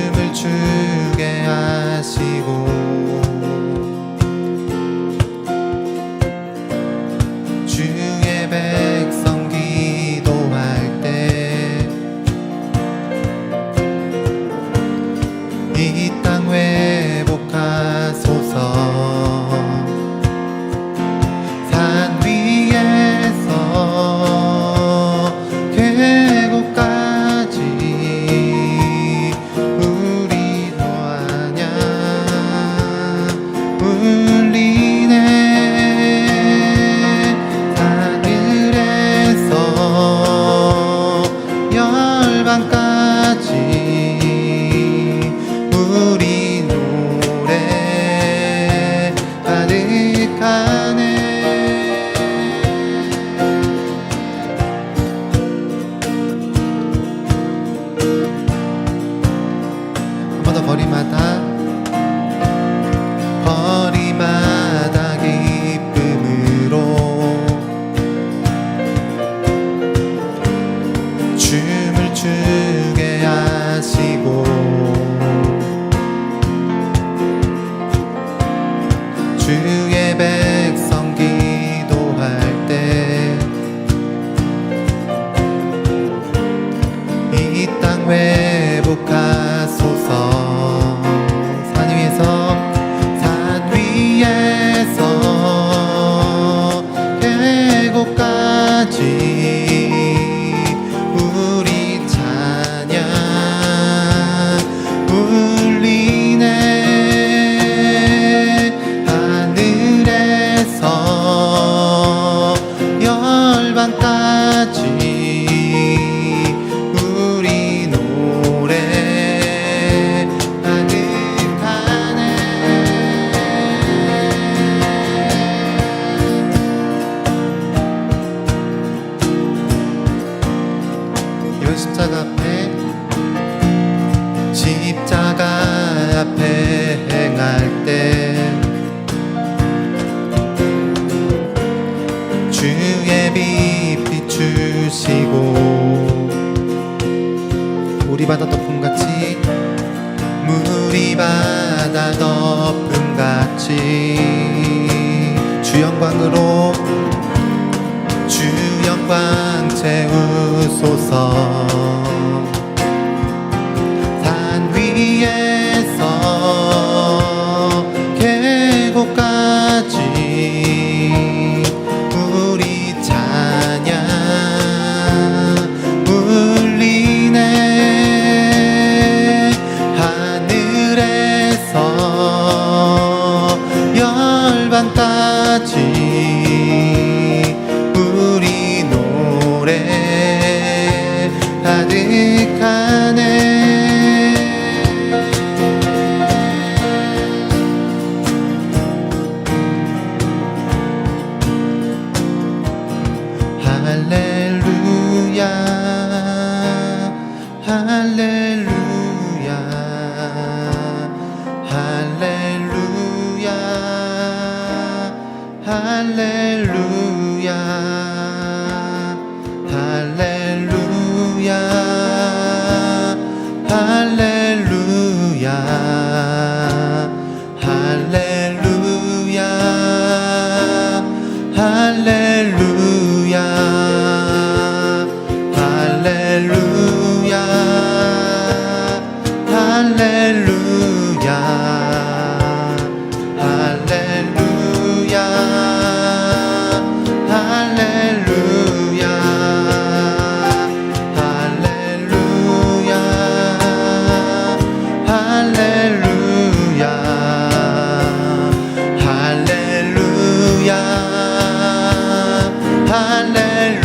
춤을 추게 하시고 주의 백성 기도할 때 이 땅 회복하소서. 산 위에서 계곡까지 우리 노하냐 울리네. 하늘에서 열방까지 우리 노래 가득하네. 한 번 더 거리마다 기쁨으로 춤을 추게 하시고 주의 백성 기도할 때 이 땅 회복하소서. 산 위에서 계곡까지 우리 찬양 울리네. 하늘에서 열방까지 우리 노래 가득하네. 이번 십자가 앞에 행할 때 주의 빛 비추시고 물이 바다 덮음같이 주 영광으로 주 영광 채우소서. 산 위에서 계곡까지 우리 찬양 울리네. 하늘에서 열방까지 우리 노래 가득하네. 할렐루야 할렐루야 할렐루야 할렐루야 할렐루야 할렐루야 할렐루야 할렐루야 할렐루야 할렐루야 할렐루야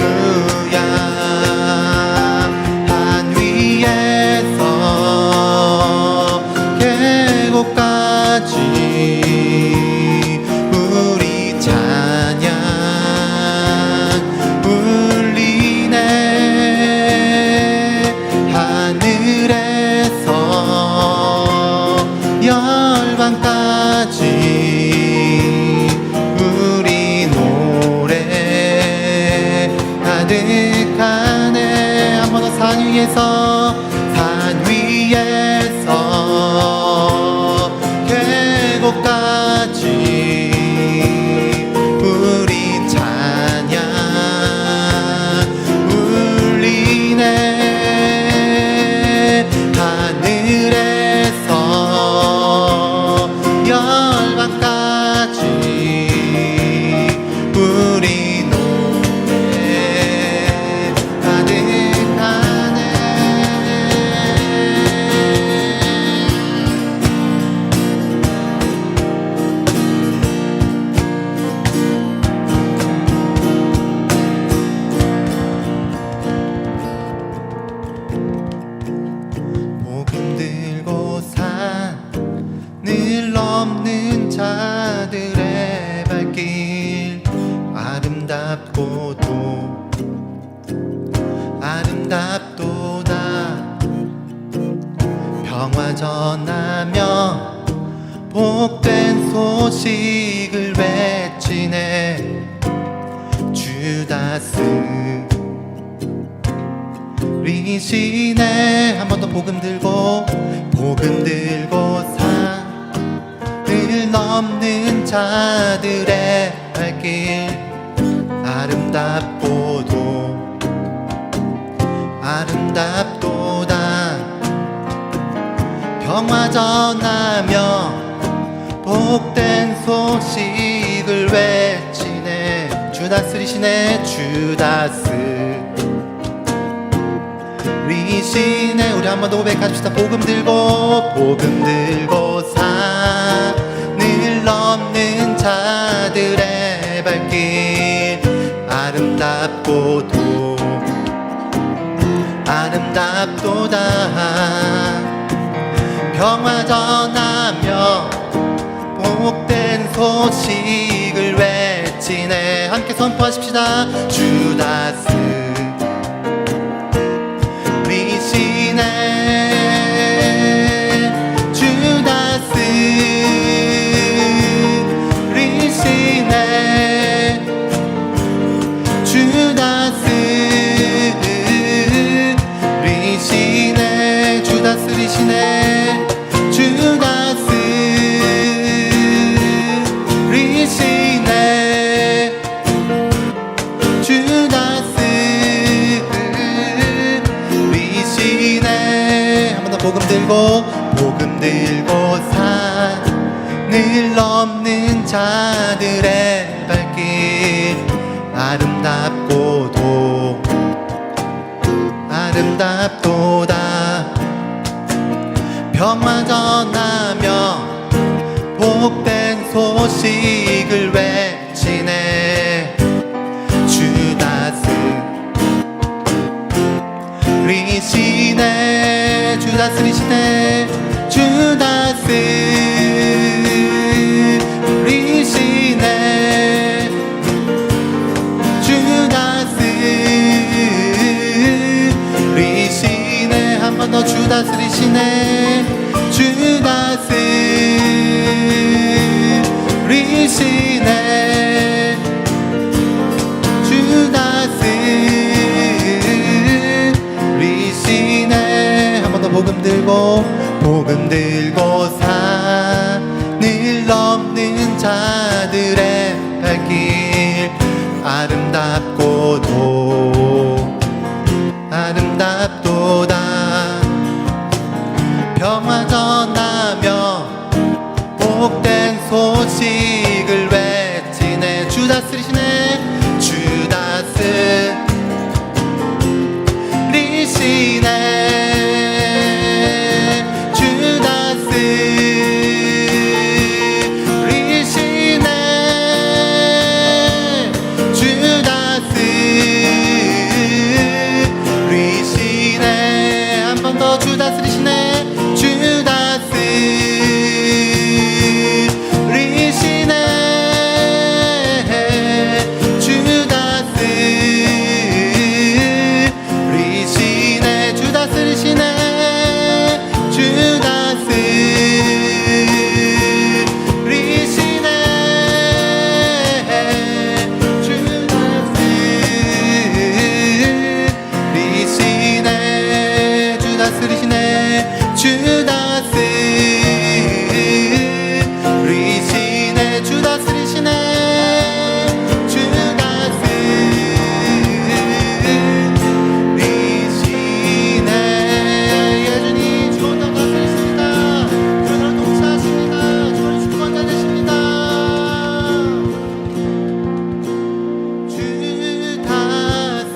우리 찬양 울리네. 하늘에서 열방까지 우리 노래 가득하네. 한 번 더 산 위에서 아름답도다. 평화 전하며 복된 소식을 외치네. 주다스 리시네. 한 번 더 복음 들고 산을 넘는 자들의 발길. 아름답도다. 평화 전하며 복된 소식을 외치네. 주다스 리시네. 주다스 리시네. 우리 한 번 더 고백합시다. 복음 들고 산을 넘는 자들의 발길. 아름답도다. 평화 전하며 복된 소식을 외치네. 함께 선포하십시다. 주다스 리시네. 주다스 리시네. 주다스 리시네. 주다스 리시네. 주다스 리시네. 주다스 리시네. 한 번 더 복음 들고 산을 넘는 자들의 발길. 아름답도다. 평화 전하며 복된 소식을 외치네. 주다스 리시네. 주다스 리시네. 주다스 리시네. 주다스 리시네. 한 번 더 주다스 리시네. 주다스 리시네. 주다스 리시네. 한 번 더 복음 들고 산을 넘는 자들의 발길. 아름답도다. 평화 전하며 복된 소식을 외치네. 주다스 리시네. 주다스 리시네. 주다스 리시네. 주다스 리시네. 한 번 더 주다스 리시네. 주다스 리시네. 주다스 리시네. 주다스 리시네. 주다스 리시네. 주다스 리시네. 주다스 리시네. 주다스 리시네. 주다스 리시네. 주다스 리시네. 예수님 주원장 다스리십니다. 주원장 동치하십니다. 주원이 주권자 되십니다. 주다스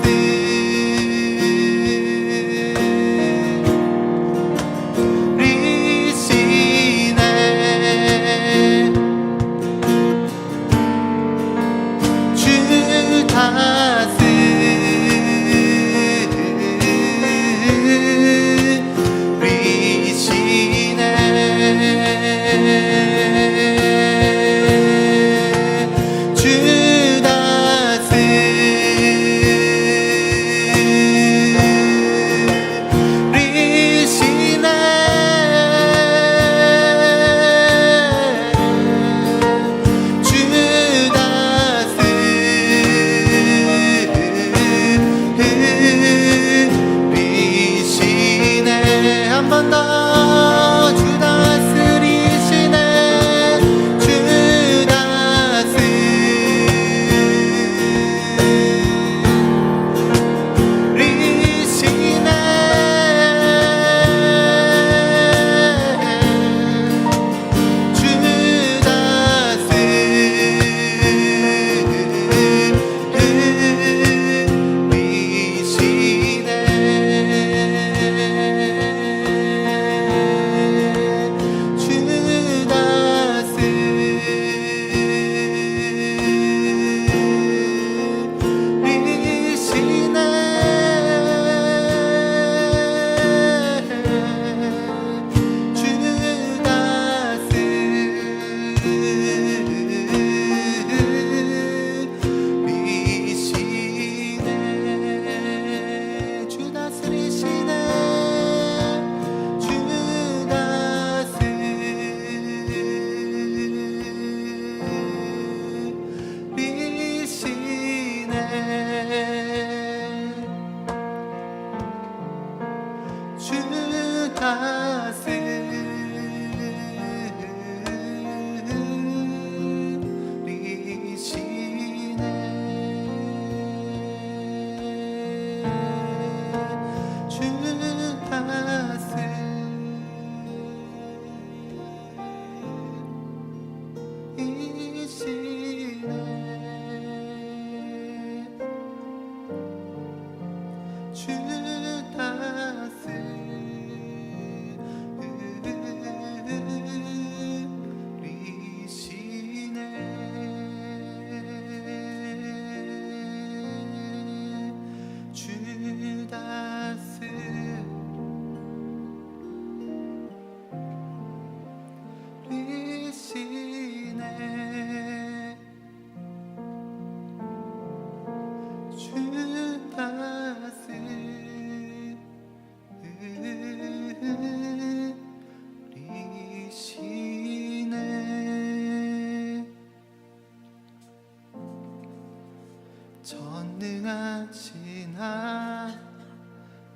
전능하신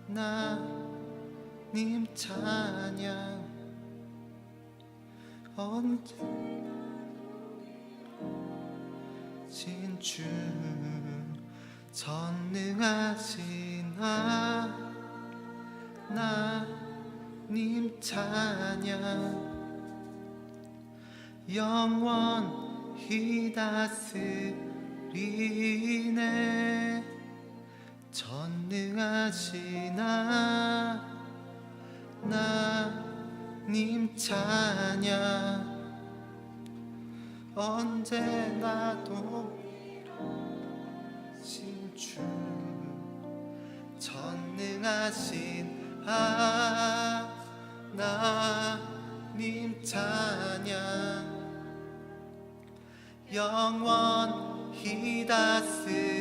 하나님 찬양 언제나 주 전능하신 하나님 찬양 영원히 다스리네 전능하신 하나님 찬양 언제나 동일하신 주 전능하신 하나님 찬양 영원히 다스리네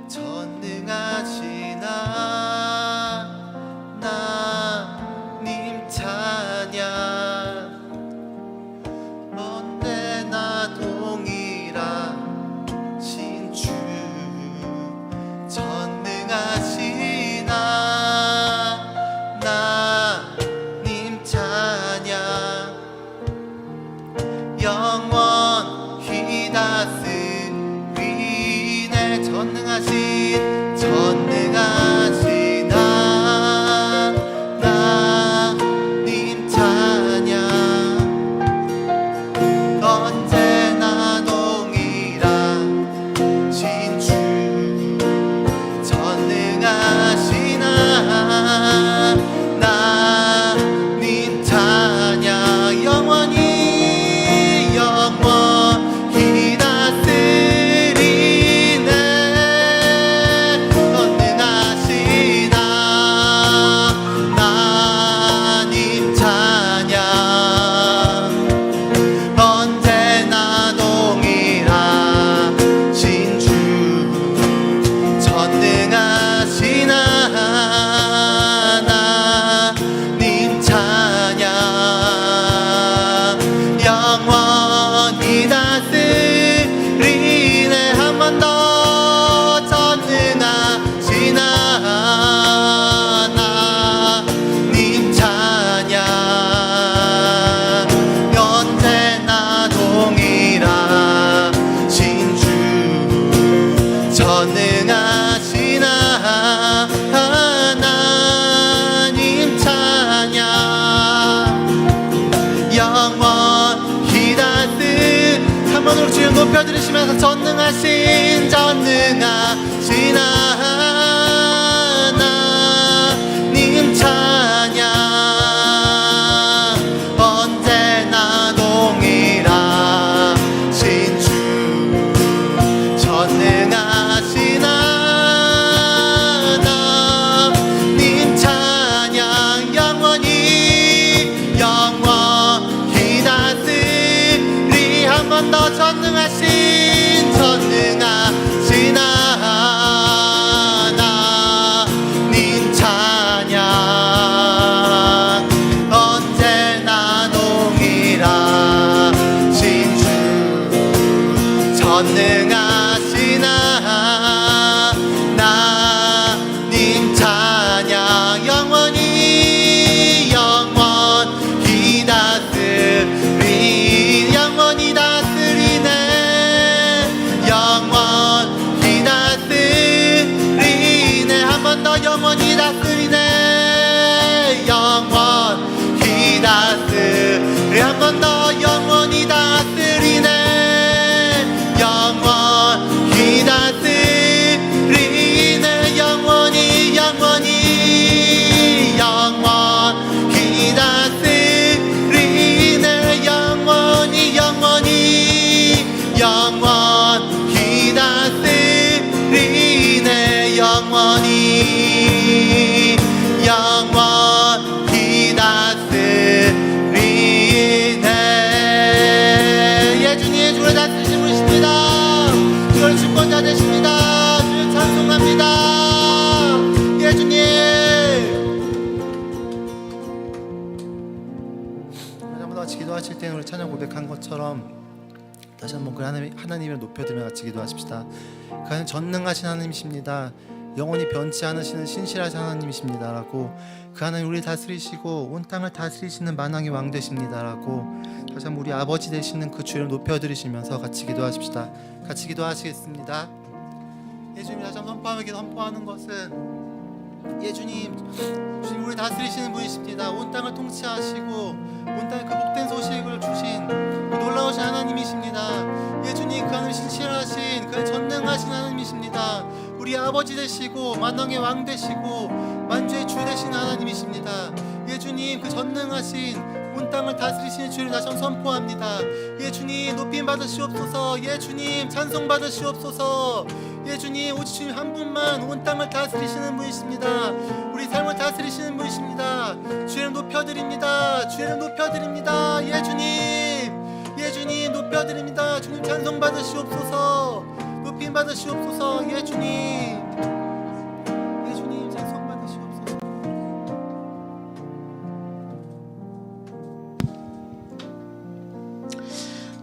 전능하신 하나님 찬양 언제나 동일하신 주 전능하신 하나님 찬양 영원히 다스리네 전능하신 하나님 찬양 언제나 동일하신 주 전능하신 하나님 찬양 영원히 다스리네 전능하신 하나님 찬양 언제나 동일하신 주 전능하신 하나님 찬양 영원히 다스리네 한 번 더 전능하신 하나님 찬양 언제나 동일하신 주 전능하신 하나님 찬양 영원히 한 번으로 주여 높여드리시면서 전능하신 하나님 찬양 언제나 동일하신 주 전능하신 하나님 찬양 영원히 다스리 한 번 더 전능하신 하나님 찬양 언제나 동일하신 주 전능하신 하나님 찬양 영원히 다스리 영원히 다스리네 영원히 다스리네 한 번 더 영원히 다스리네 영원히 다스리 한 번 더 영원히 다스리네 영원히 다스리네 영원히 다스리네 영원히 다스리네 영원히 다스리네 예주님 주를 다스리신 분이십니다 주를 주권자 되십니다 주를 찬송합니다 예주님 한번 더 기도하실 때는 우리 찬양 고백한 것처럼 다시 한번 그 하나님을 높여드리며 같이 기도하십시다. 그 하나님 전능하신 하나님이십니다. 영원히 변치 않으시는 신실하신 하나님이십니다라고, 그 하나님 우리 다스리시고 온 땅을 다스리시는 만왕의 왕 되십니다라고 다시 한번 우리 아버지 되시는 그 주를 높여드리시면서 같이 기도하십시다. 같이 기도하시겠습니다. 예수님, 다시 한번 선포하는 것은 예수님 우리 다스리시는 분이십니다. 온 땅을 통치하시고 온 땅에 그 복된 소식을 주신 그 놀라우신 하나님이십니다. 예수님, 그 하나님 신실하신 그 전능하신 하나님이십니다. 우리 아버지 되시고 만왕의 왕 되시고 만주의 주 되신 하나님이십니다. 예수님, 그 전능하신 온 땅을 다스리시는 주를 다시 한번 선포합니다. 예수님, 높임 받으시옵소서. 예수님, 찬송 받으시옵소서. 예수님, 오직 주님 한 분만 온 땅을 다스리시는 분이십니다. 우리 삶을 다스리시는 분이십니다. 주님 높여드립니다. 주님 높여드립니다. 예수님 높여드립니다. 주님 찬송 받으시옵소서. 높임 받으시옵소서. 예수님 찬송 받으시옵소서.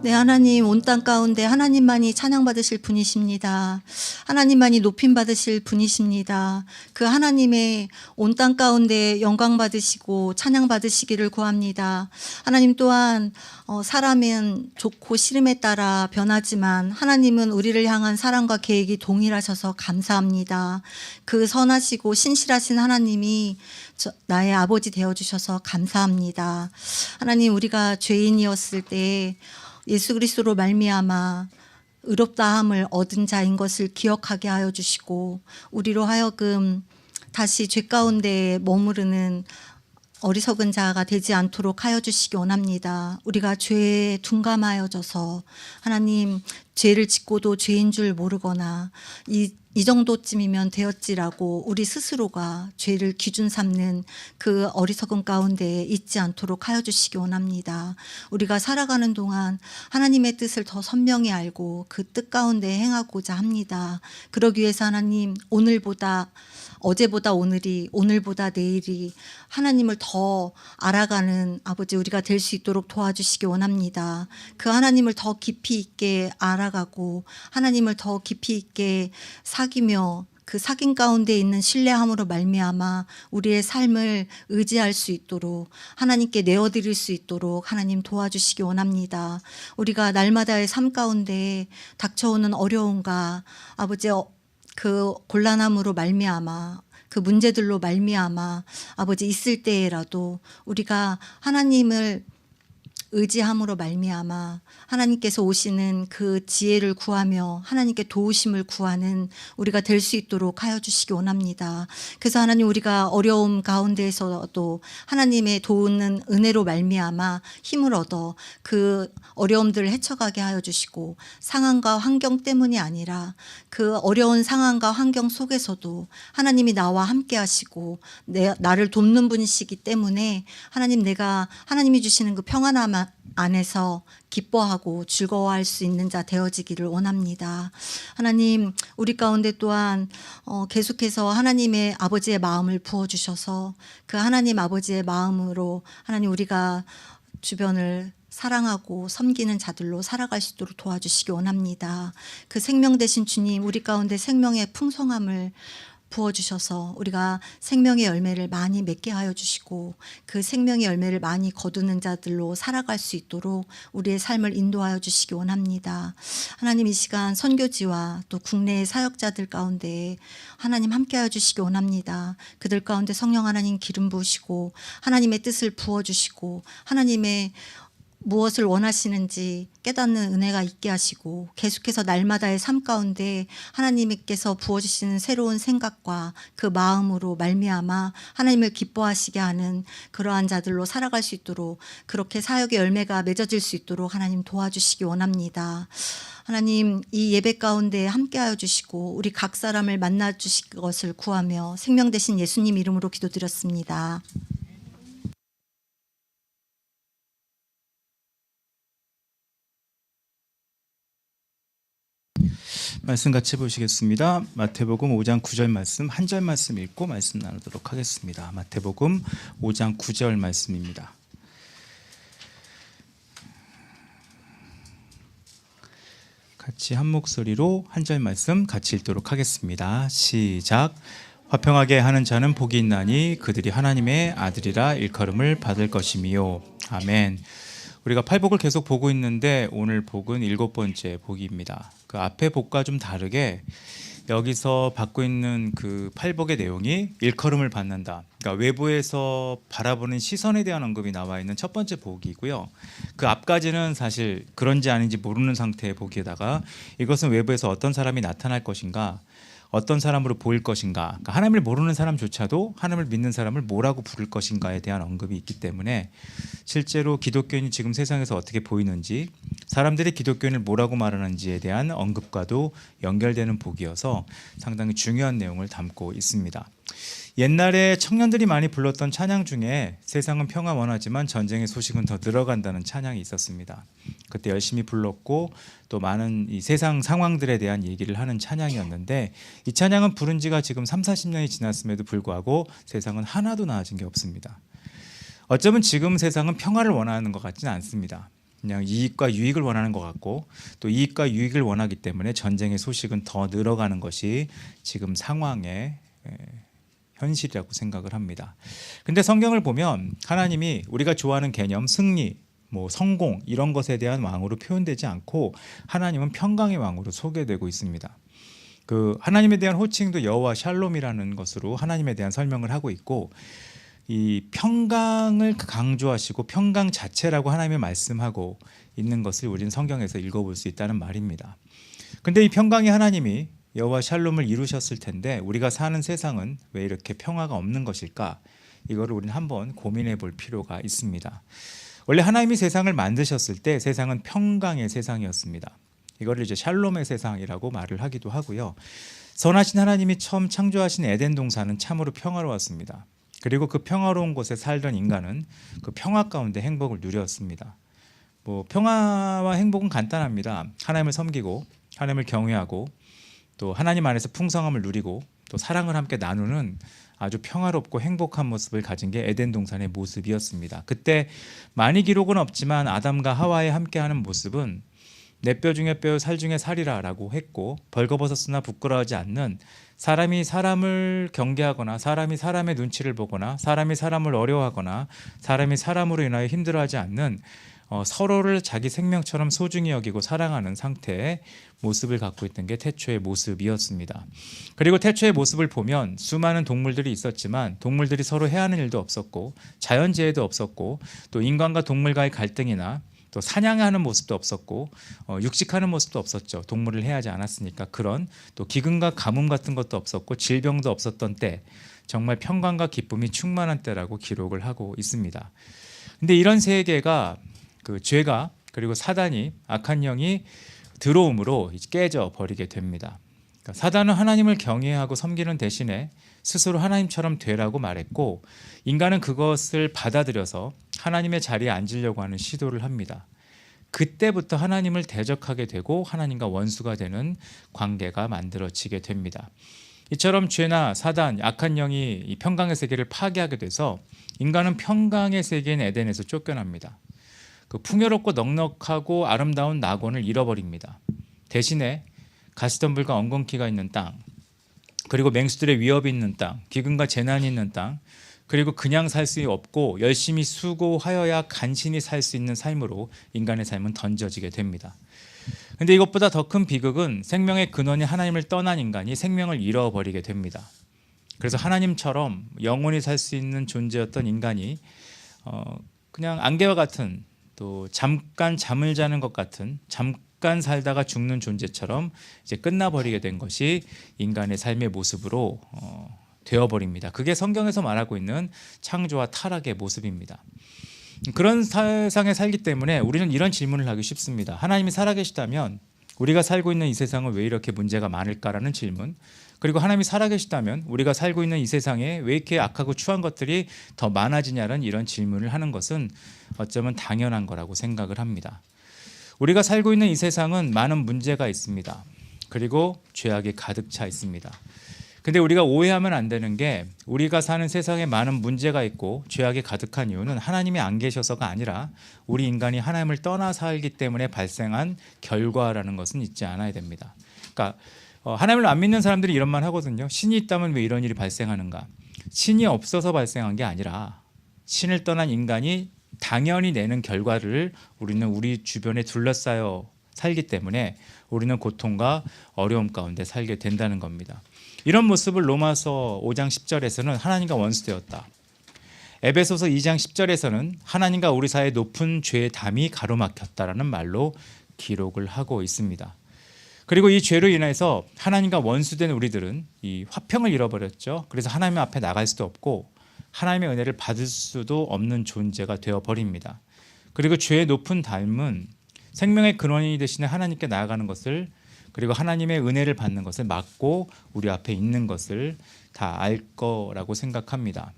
네, 하나님, 온 땅 가운데 하나님만이 찬양받으실 분이십니다. 하나님만이 높임받으실 분이십니다. 그 하나님의 온 땅 가운데 영광받으시고 찬양받으시기를 구합니다. 하나님 또한 사람은 좋고 싫음에 따라 변하지만 하나님은 우리를 향한 사랑과 계획이 동일하셔서 감사합니다. 그 선하시고 신실하신 하나님이 나의 아버지 되어주셔서 감사합니다. 하나님, 우리가 죄인이었을 때 예수 그리스도로 말미암아 의롭다함을 얻은 자인 것을 기억하게 하여 주시고, 우리로 하여금 다시 죄 가운데 머무르는 어리석은 자가 되지 않도록 하여 주시기 원합니다. 우리가 죄에 둔감하여져서 하나님, 죄를 짓고도 죄인 줄 모르거나 이 정도쯤이면 되었지라고 우리 스스로가 죄를 기준 삼는 그 어리석은 가운데 있지 않도록 하여 주시기 원합니다. 우리가 살아가는 동안 하나님의 뜻을 더 선명히 알고 그 뜻 가운데 행하고자 합니다. 그러기 위해서 하나님, 어제보다 오늘이, 오늘보다 내일이 하나님을 더 알아가는 아버지 우리가 될 수 있도록 도와주시기 원합니다. 그 하나님을 더 깊이 있게 알아가고 하나님을 더 깊이 있게 사귀며 그 사귐 가운데 있는 신뢰함으로 말미암아 우리의 삶을 의지할 수 있도록, 하나님께 내어드릴 수 있도록 하나님 도와주시기 원합니다. 우리가 날마다의 삶 가운데 닥쳐오는 어려움과 아버지 그 곤란함으로 말미암아, 그 문제들로 말미암아 아버지 있을 때에라도 우리가 하나님을 의지함으로 말미암아 하나님께서 오시는 그 지혜를 구하며 하나님께 도우심을 구하는 우리가 될 수 있도록 하여 주시기 원합니다. 그래서 하나님, 우리가 어려움 가운데에서도 하나님의 도우는 은혜로 말미암아 힘을 얻어 그 어려움들을 헤쳐가게 하여 주시고, 상황과 환경 때문이 아니라 그 어려운 상황과 환경 속에서도 하나님이 나와 함께 하시고 나를 돕는 분이시기 때문에 하나님, 내가 하나님이 주시는 그 평안함 안에서 기뻐하고 즐거워할 수 있는 자 되어지기를 원합니다. 하나님, 우리 가운데 또한 계속해서 하나님의 아버지의 마음을 부어주셔서 그 하나님 아버지의 마음으로 하나님, 우리가 주변을 사랑하고 섬기는 자들로 살아갈 수 있도록 도와주시기 원합니다. 그 생명 되신 주님, 우리 가운데 생명의 풍성함을 부어주셔서 우리가 생명의 열매를 많이 맺게 하여 주시고 그 생명의 열매를 많이 거두는 자들로 살아갈 수 있도록 우리의 삶을 인도하여 주시기 원합니다. 하나님, 이 시간 선교지와 또 국내의 사역자들 가운데 하나님 함께하여 주시기 원합니다. 그들 가운데 성령 하나님 기름 부으시고 하나님의 뜻을 부어주시고 하나님의 무엇을 원하시는지 깨닫는 은혜가 있게 하시고, 계속해서 날마다의 삶 가운데 하나님께서 부어주시는 새로운 생각과 그 마음으로 말미암아 하나님을 기뻐하시게 하는 그러한 자들로 살아갈 수 있도록, 그렇게 사역의 열매가 맺어질 수 있도록 하나님 도와주시기 원합니다. 하나님, 이 예배 가운데 함께하여 주시고 우리 각 사람을 만나 주실 것을 구하며 생명 되신 예수님 이름으로 기도드렸습니다. 말씀 같이 보시겠습니다. 마태복음 5장 9절 말씀, 한 절 말씀 읽고 말씀 나누도록 하겠습니다. 마태복음 5장 9절 말씀입니다. 같이 한 목소리로 한 절 말씀 같이 읽도록 하겠습니다. 시작. 화평하게 하는 자는 복이 있나니 그들이 하나님의 아들이라 일컬음을 받을 것이미요. 아멘. 우리가 팔복을 계속 보고 있는데 오늘 복은 7번째 복입니다. 그 앞에 복과 좀 다르게 여기서 받고 있는 그 팔복의 내용이 일컬음을 받는다. 그러니까 외부에서 바라보는 시선에 대한 언급이 나와 있는 첫 번째 복이고요. 그 앞까지는 사실 그런지 아닌지 모르는 상태의 복에다가 이것은 외부에서 어떤 사람이 나타날 것인가, 어떤 사람으로 보일 것인가, 그러니까 하나님을 모르는 사람조차도 하나님을 믿는 사람을 뭐라고 부를 것인가에 대한 언급이 있기 때문에 실제로 기독교인이 지금 세상에서 어떻게 보이는지, 사람들이 기독교인을 뭐라고 말하는지에 대한 언급과도 연결되는 복이어서 상당히 중요한 내용을 담고 있습니다. 옛날에 청년들이 많이 불렀던 찬양 중에 세상은 평화 원하지만 전쟁의 소식은 더 늘어간다는 찬양이 있었습니다. 그때 열심히 불렀고 또 많은 이 세상 상황들에 대한 얘기를 하는 찬양이었는데 이 찬양은 부른 지가 지금 30-40년이 지났음에도 불구하고 세상은 하나도 나아진 게 없습니다. 어쩌면 지금 세상은 평화를 원하는 것 같지는 않습니다. 그냥 이익과 유익을 원하는 것 같고 또 이익과 유익을 원하기 때문에 전쟁의 소식은 더 늘어가는 것이 지금 상황의 현실이라고 생각을 합니다. 근데 성경을 보면 하나님이 우리가 좋아하는 개념, 승리, 성공 이런 것에 대한 왕으로 표현되지 않고 하나님은 평강의 왕으로 소개되고 있습니다. 그 하나님에 대한 호칭도 여호와 샬롬이라는 것으로 하나님에 대한 설명을 하고 있고 이 평강을 강조하시고 평강 자체라고 하나님이 말씀하고 있는 것을 우리는 성경에서 읽어볼 수 있다는 말입니다. 근데 이 평강의 하나님이 여호와 샬롬을 이루셨을 텐데 우리가 사는 세상은 왜 이렇게 평화가 없는 것일까? 이거를 우리는 한번 고민해 볼 필요가 있습니다. 원래 하나님이 세상을 만드셨을 때 세상은 평강의 세상이었습니다. 이거를 이제 샬롬의 세상이라고 말을 하기도 하고요. 선하신 하나님이 처음 창조하신 에덴 동산은 참으로 평화로웠습니다. 그리고 그 평화로운 곳에 살던 인간은 그 평화 가운데 행복을 누렸습니다. 평화와 행복은 간단합니다. 하나님을 섬기고 하나님을 경외하고 또 하나님 안에서 풍성함을 누리고 또 사랑을 함께 나누는 아주 평화롭고 행복한 모습을 가진 게 에덴 동산의 모습이었습니다. 그때 많이 기록은 없지만 아담과 하와에 함께하는 모습은 내 뼈 중에 뼈, 살 중에 살이라 라고 했고 벌거벗었으나 부끄러워하지 않는 사람이 사람을 경계하거나 사람이 사람의 눈치를 보거나 사람이 사람을 어려워하거나 사람이 사람으로 인하여 힘들어하지 않는 서로를 자기 생명처럼 소중히 여기고 사랑하는 상태의 모습을 갖고 있던 게 태초의 모습이었습니다. 그리고 태초의 모습을 보면 수많은 동물들이 있었지만 동물들이 서로 해하는 일도 없었고 자연재해도 없었고 또 인간과 동물과의 갈등이나 또 사냥하는 모습도 없었고 육식하는 모습도 없었죠. 동물을 해하지 않았으니까. 그런 또 기근과 가뭄 같은 것도 없었고 질병도 없었던 때, 정말 평강과 기쁨이 충만한 때라고 기록을 하고 있습니다. 근데 이런 세계가 그 죄가 그리고 사단이, 악한 영이 들어옴으로 깨져 버리게 됩니다. 그러니까 사단은 하나님을 경외하고 섬기는 대신에 스스로 하나님처럼 되라고 말했고 인간은 그것을 받아들여서 하나님의 자리에 앉으려고 하는 시도를 합니다. 그때부터 하나님을 대적하게 되고 하나님과 원수가 되는 관계가 만들어지게 됩니다. 이처럼 죄나 사단, 악한 영이 이 평강의 세계를 파괴하게 돼서 인간은 평강의 세계인 에덴에서 쫓겨납니다. 그 풍요롭고 넉넉하고 아름다운 낙원을 잃어버립니다. 대신에 가시덤불과 엉겅퀴가 있는 땅, 그리고 맹수들의 위협이 있는 땅, 기근과 재난이 있는 땅, 그리고 그냥 살 수 없고 열심히 수고하여야 간신히 살 수 있는 삶으로 인간의 삶은 던져지게 됩니다. 그런데 이것보다 더 큰 비극은 생명의 근원이 하나님을 떠난 인간이 생명을 잃어버리게 됩니다. 그래서 하나님처럼 영원히 살 수 있는 존재였던 인간이 그냥 안개와 같은, 또 잠깐 잠을 자는 것 같은, 잠깐 살다가 죽는 존재처럼 이제 끝나버리게 된 것이 인간의 삶의 모습으로 되어버립니다. 그게 성경에서 말하고 있는 창조와 타락의 모습입니다. 그런 세상에 살기 때문에 우리는 이런 질문을 하기 쉽습니다. 하나님이 살아계시다면 우리가 살고 있는 이 세상은 왜 이렇게 문제가 많을까라는 질문, 그리고 하나님이 살아계시다면 우리가 살고 있는 이 세상에 왜 이렇게 악하고 추한 것들이 더 많아지냐는 이런 질문을 하는 것은 어쩌면 당연한 거라고 생각을 합니다. 우리가 살고 있는 이 세상은 많은 문제가 있습니다. 그리고 죄악이 가득 차 있습니다. 근데 우리가 오해하면 안 되는 게 우리가 사는 세상에 많은 문제가 있고 죄악이 가득한 이유는 하나님이 안 계셔서가 아니라 우리 인간이 하나님을 떠나 살기 때문에 발생한 결과라는 것은 잊지 않아야 됩니다. 그러니까 하나님을 안 믿는 사람들이 이런 말 하거든요. 신이 있다면 왜 이런 일이 발생하는가? 신이 없어서 발생한 게 아니라 신을 떠난 인간이 당연히 내는 결과를 우리는 우리 주변에 둘러싸여 살기 때문에 우리는 고통과 어려움 가운데 살게 된다는 겁니다. 이런 모습을 로마서 5장 10절에서는 하나님과 원수되었다. 에베소서 2장 10절에서는 하나님과 우리 사이의 높은 죄의 담이 가로막혔다라는 말로 기록을 하고 있습니다. 그리고 이 죄로 인해서 하나님과 원수된 우리들은 이 화평을 잃어버렸죠. 그래서 하나님 앞에 나갈 수도 없고 하나님의 은혜를 받을 수도 없는 존재가 되어버립니다. 그리고 죄의 높은 담은 생명의 근원이 되시는 하나님께 나아가는 것을, 그리고 하나님의 은혜를 받는 것을 막고 우리 앞에 있는 것을 다 알 거라고 생각합니다.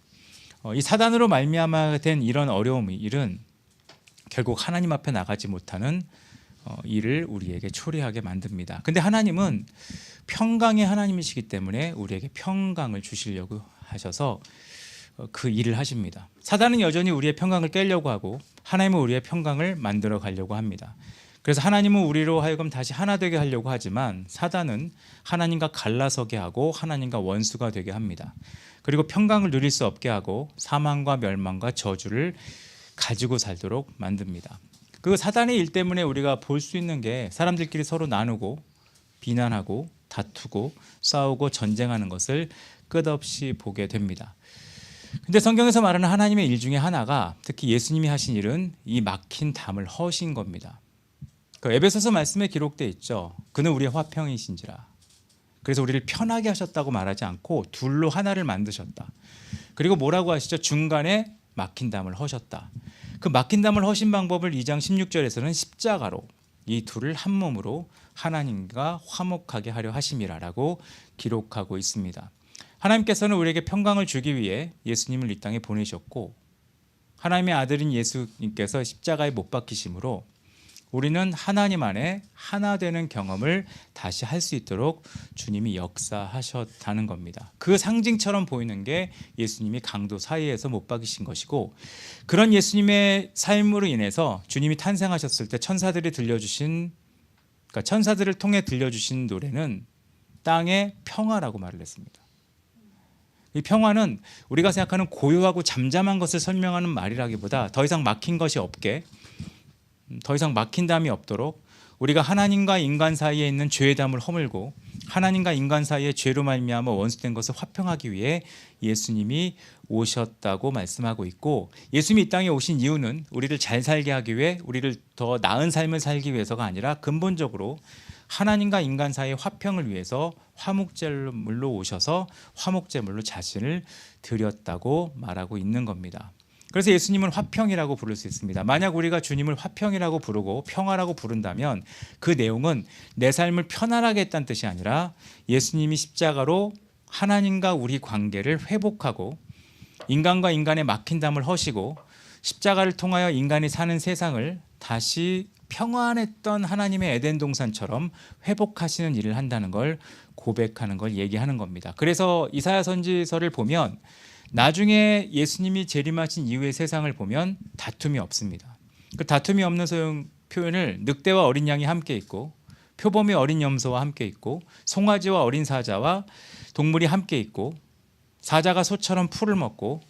이 사단으로 말미암아 된 이런 어려움의 일은 결국 하나님 앞에 나가지 못하는 일을 우리에게 초래하게 만듭니다. 근데 하나님은 평강의 하나님이시기 때문에 우리에게 평강을 주시려고 하셔서 그 일을 하십니다. 사단은 여전히 우리의 평강을 깨려고 하고 하나님은 우리의 평강을 만들어 가려고 합니다. 그래서 하나님은 우리로 하여금 다시 하나 되게 하려고 하지만 사단은 하나님과 갈라서게 하고 하나님과 원수가 되게 합니다. 그리고 평강을 누릴 수 없게 하고 사망과 멸망과 저주를 가지고 살도록 만듭니다. 그 사단의 일 때문에 우리가 볼 수 있는 게 사람들끼리 서로 나누고 비난하고 다투고 싸우고 전쟁하는 것을 끝없이 보게 됩니다. 근데 성경에서 말하는 하나님의 일 중에 하나가, 특히 예수님이 하신 일은 이 막힌 담을 허신 겁니다. 그 에베소서 말씀에 기록되어 있죠. 그는 우리의 화평이신지라. 그래서 우리를 편하게 하셨다고 말하지 않고 둘로 하나를 만드셨다. 그리고 뭐라고 하시죠? 중간에 막힌 담을 허셨다. 그 막힌 담을 허신 방법을 2장 16절에서는 십자가로 이 둘을 한 몸으로 하나님과 화목하게 하려 하심이라라고 기록하고 있습니다. 하나님께서는 우리에게 평강을 주기 위해 예수님을 이 땅에 보내셨고, 하나님의 아들인 예수님께서 십자가에 못 박히심으로 우리는 하나님 안에 하나 되는 경험을 다시 할 수 있도록 주님이 역사하셨다는 겁니다. 그 상징처럼 보이는 게 예수님이 강도 사이에서 못 박이신 것이고, 그런 예수님의 삶으로 인해서 주님이 탄생하셨을 때 천사들이 들려주신, 그러니까 천사들을 통해 들려주신 노래는 땅의 평화라고 말을 했습니다. 이 평화는 우리가 생각하는 고요하고 잠잠한 것을 설명하는 말이라기보다 더 이상 막힌 것이 없게, 더 이상 막힌 담이 없도록 우리가 하나님과 인간 사이에 있는 죄의 담을 허물고 하나님과 인간 사이에 죄로 말미암아 원수된 것을 화평하기 위해 예수님이 오셨다고 말씀하고 있고, 예수님이 이 땅에 오신 이유는 우리를 잘 살게 하기 위해, 우리를 더 나은 삶을 살기 위해서가 아니라 근본적으로 하나님과 인간 사이의 화평을 위해서 화목제물로 오셔서 화목제물로 자신을 드렸다고 말하고 있는 겁니다. 그래서 예수님은 화평이라고 부를 수 있습니다. 만약 우리가 주님을 화평이라고 부르고 평화라고 부른다면 그 내용은 내 삶을 편안하게 했다는 뜻이 아니라 예수님이 십자가로 하나님과 우리 관계를 회복하고 인간과 인간의 막힌 담을 허시고 십자가를 통하여 인간이 사는 세상을 다시 평안했던 하나님의 에덴 동산처럼 회복하시는 일을 한다는 걸 고백하는 걸 얘기하는 겁니다. 그래서 이사야 선지서를 보면 나중에 예수님이 재림하신 이후의 세상을 보면 다툼이 없습니다. 그 다툼이 없는 표현을 늑대와 어린 양이 함께 있고, 표범이 어린 염소와 함께 있고, 송아지와 어린 사자와 동물이 함께 있고, 사자가 소처럼 풀을 먹고,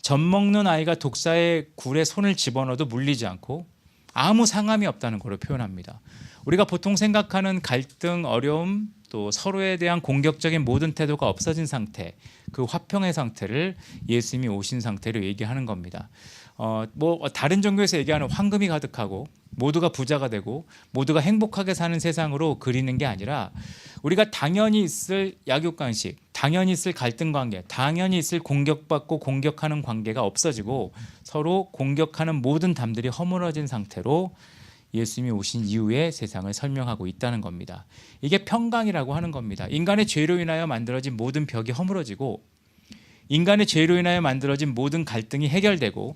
젖 먹는 아이가 독사의 굴에 손을 집어넣어도 물리지 않고 아무 상함이 없다는 것으로 표현합니다. 우리가 보통 생각하는 갈등, 어려움, 또 서로에 대한 공격적인 모든 태도가 없어진 상태, 그 화평의 상태를 예수님이 오신 상태로 얘기하는 겁니다. 다른 종교에서 얘기하는 황금이 가득하고 모두가 부자가 되고 모두가 행복하게 사는 세상으로 그리는 게 아니라 우리가 당연히 있을 약육강식, 당연히 있을 갈등 관계, 당연히 있을 공격받고 공격하는 관계가 없어지고 서로 공격하는 모든 담들이 허물어진 상태로 예수님이 오신 이후에 세상을 설명하고 있다는 겁니다. 이게 평강이라고 하는 겁니다. 인간의 죄로 인하여 만들어진 모든 벽이 허물어지고 인간의 죄로 인하여 만들어진 모든 갈등이 해결되고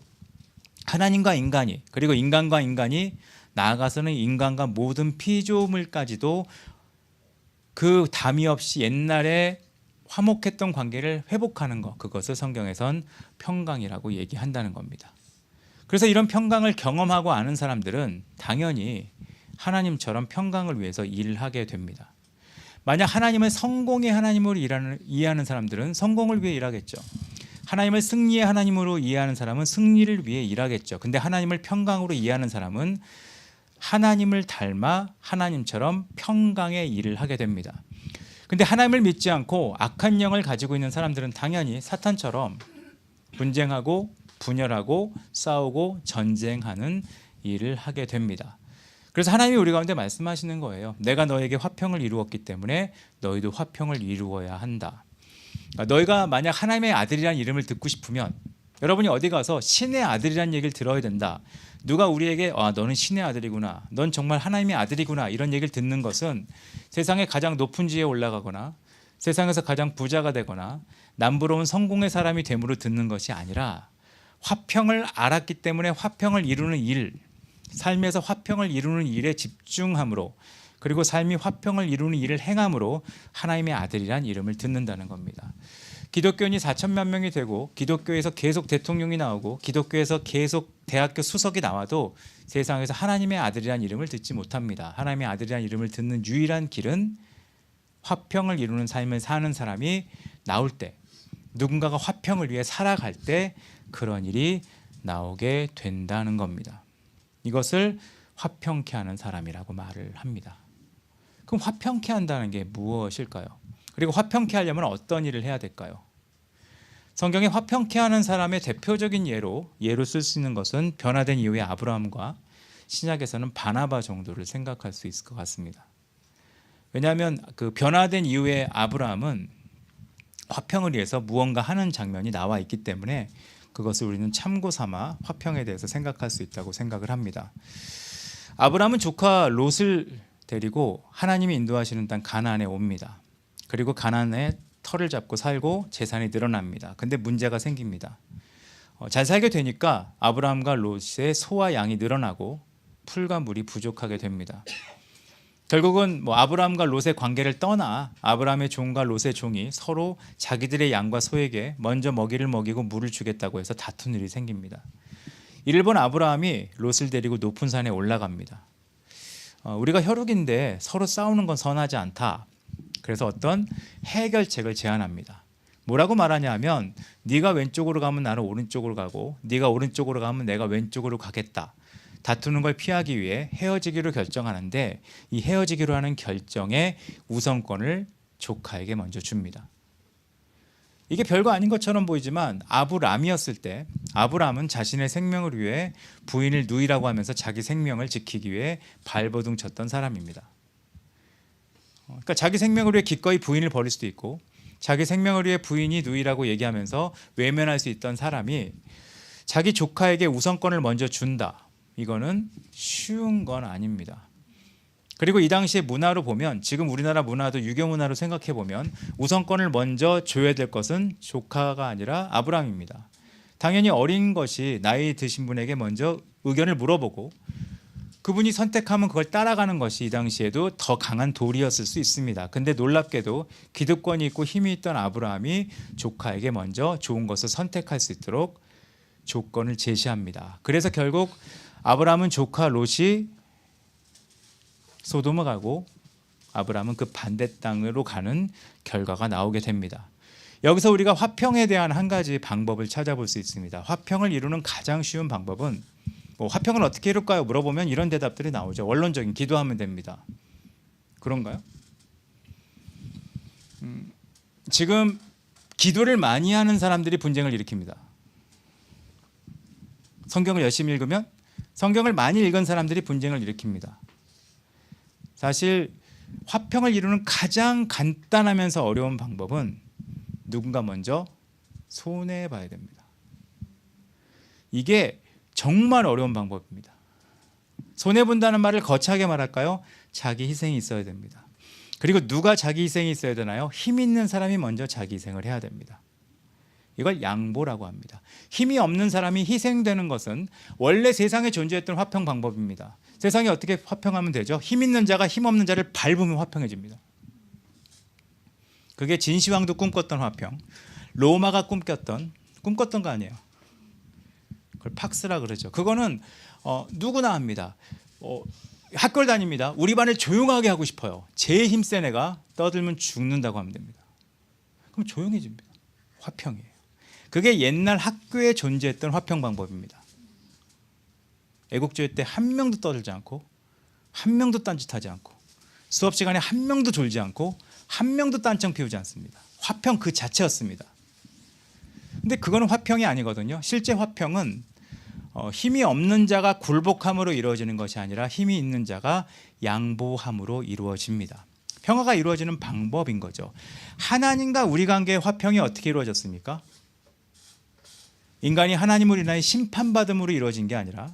하나님과 인간이, 그리고 인간과 인간이, 나아가서는 인간과 모든 피조물까지도 그 담이 없이 옛날에 화목했던 관계를 회복하는 것, 그것을 성경에선 평강이라고 얘기한다는 겁니다. 그래서 이런 평강을 경험하고 아는 사람들은 당연히 하나님처럼 평강을 위해서 일을 하게 됩니다. 만약 하나님을 성공의 하나님으로 이해하는 사람들은 성공을 위해 일하겠죠. 하나님을 승리의 하나님으로 이해하는 사람은 승리를 위해 일하겠죠. 근데 하나님을 평강으로 이해하는 사람은 하나님을 닮아 하나님처럼 평강의 일을 하게 됩니다. 근데 하나님을 믿지 않고 악한 영을 가지고 있는 사람들은 당연히 사탄처럼 분쟁하고 분열하고 싸우고 전쟁하는 일을 하게 됩니다. 그래서 하나님이 우리 가운데 말씀하시는 거예요. 내가 너에게 화평을 이루었기 때문에 너희도 화평을 이루어야 한다. 너희가 만약 하나님의 아들이라는 이름을 듣고 싶으면 여러분이 어디 가서 신의 아들이라는 얘기를 들어야 된다. 누가 우리에게 너는 신의 아들이구나, 넌 정말 하나님의 아들이구나, 이런 얘기를 듣는 것은 세상의 가장 높은 지에 올라가거나 세상에서 가장 부자가 되거나 남부러운 성공의 사람이 됨으로 듣는 것이 아니라 화평을 알았기 때문에 화평을 이루는 일, 삶에서 화평을 이루는 일에 집중함으로, 그리고 삶이 화평을 이루는 일을 행함으로 하나님의 아들이란 이름을 듣는다는 겁니다. 기독교인이 4천만 명이 되고 기독교에서 계속 대통령이 나오고 기독교에서 계속 대학교 수석이 나와도 세상에서 하나님의 아들이란 이름을 듣지 못합니다. 하나님의 아들이란 이름을 듣는 유일한 길은 화평을 이루는 삶을 사는 사람이 나올 때, 누군가가 화평을 위해 살아갈 때 그런 일이 나오게 된다는 겁니다. 이것을 화평케 하는 사람이라고 말을 합니다. 그럼 화평케 한다는 게 무엇일까요? 그리고 화평케 하려면 어떤 일을 해야 될까요? 성경에 화평케 하는 사람의 대표적인 예로 쓸 수 있는 것은 변화된 이후의 아브라함과 신약에서는 바나바 정도를 생각할 수 있을 것 같습니다. 왜냐하면 그 변화된 이후의 아브라함은 화평을 위해서 무언가 하는 장면이 나와 있기 때문에 그것을 우리는 참고 삼아 화평에 대해서 생각할 수 있다고 생각을 합니다. 아브라함은 조카 롯을 데리고 하나님이 인도하시는 땅 가나안에 옵니다. 그리고 가나안에 터를 잡고 살고 재산이 늘어납니다. 근데 문제가 생깁니다. 잘 살게 되니까 아브라함과 롯의 소와 양이 늘어나고 풀과 물이 부족하게 됩니다. 결국은 아브라함과 롯의 관계를 떠나 아브라함의 종과 롯의 종이 서로 자기들의 양과 소에게 먼저 먹이를 먹이고 물을 주겠다고 해서 다툰 일이 생깁니다. 이를 본 아브라함이 롯을 데리고 높은 산에 올라갑니다. 우리가 혈육인데 서로 싸우는 건 선하지 않다. 그래서 어떤 해결책을 제안합니다. 뭐라고 말하냐 하면 네가 왼쪽으로 가면 나는 오른쪽으로 가고 네가 오른쪽으로 가면 내가 왼쪽으로 가겠다. 다투는 걸 피하기 위해 헤어지기로 결정하는데 이 헤어지기로 하는 결정의 우선권을 조카에게 먼저 줍니다. 이게 별거 아닌 것처럼 보이지만 아브람이었을 때 아브람은 자신의 생명을 위해 부인을 누이라고 하면서 자기 생명을 지키기 위해 발버둥 쳤던 사람입니다. 그러니까 자기 생명을 위해 기꺼이 부인을 버릴 수도 있고 자기 생명을 위해 부인이 누이라고 얘기하면서 외면할 수 있던 사람이 자기 조카에게 우선권을 먼저 준다. 이거는 쉬운 건 아닙니다. 그리고 이 당시의 문화로 보면 지금 우리나라 문화도 유교 문화로 생각해 보면 우선권을 먼저 줘야 될 것은 조카가 아니라 아브람입니다. 당연히 어린 것이 나이 드신 분에게 먼저 의견을 물어보고 그분이 선택하면 그걸 따라가는 것이 이 당시에도 더 강한 도리였을 수 있습니다. 근데 놀랍게도 기득권이 있고 힘이 있던 아브라함이 조카에게 먼저 좋은 것을 선택할 수 있도록 조건을 제시합니다. 그래서 결국 아브라함은 조카 롯이 소돔을 가고 아브라함은 그 반대 땅으로 가는 결과가 나오게 됩니다. 여기서 우리가 화평에 대한 한 가지 방법을 찾아볼 수 있습니다. 화평을 이루는 가장 쉬운 방법은 화평을 어떻게 이룰까요? 물어보면 이런 대답들이 나오죠. 원론적인 기도하면 됩니다. 그런가요? 지금 기도를 많이 하는 사람들이 분쟁을 일으킵니다. 성경을 열심히 읽으면 성경을 많이 읽은 사람들이 분쟁을 일으킵니다. 사실 화평을 이루는 가장 간단하면서 어려운 방법은 누군가 먼저 손해봐야 됩니다. 이게 정말 어려운 방법입니다. 손해본다는 말을 거창하게 말할까요? 자기 희생이 있어야 됩니다. 그리고 누가 자기 희생이 있어야 되나요? 힘 있는 사람이 먼저 자기 희생을 해야 됩니다. 이걸 양보라고 합니다. 힘이 없는 사람이 희생되는 것은 원래 세상에 존재했던 화평 방법입니다. 세상에 어떻게 화평하면 되죠? 힘 있는 자가 힘 없는 자를 밟으면 화평해집니다. 그게 진시황도 꿈꿨던 화평, 로마가 꿈꿨던 거 아니에요. 그걸 팍스라 그러죠. 그거는 누구나 합니다. 학교를 다닙니다. 우리 반을 조용하게 하고 싶어요. 제일 힘센 애가 떠들면 죽는다고 하면 됩니다. 그럼 조용해집니다. 화평이에요. 그게 옛날 학교에 존재했던 화평 방법입니다. 애국주의 때 한 명도 떠들지 않고, 한 명도 딴짓하지 않고, 수업 시간에 한 명도 졸지 않고, 한 명도 딴청 피우지 않습니다. 화평 그 자체였습니다. 근데 그거는 화평이 아니거든요. 실제 화평은 힘이 없는 자가 굴복함으로 이루어지는 것이 아니라 힘이 있는 자가 양보함으로 이루어집니다. 평화가 이루어지는 방법인 거죠. 하나님과 우리 관계의 화평이 어떻게 이루어졌습니까? 인간이 하나님을 인하여 심판받음으로 이루어진 게 아니라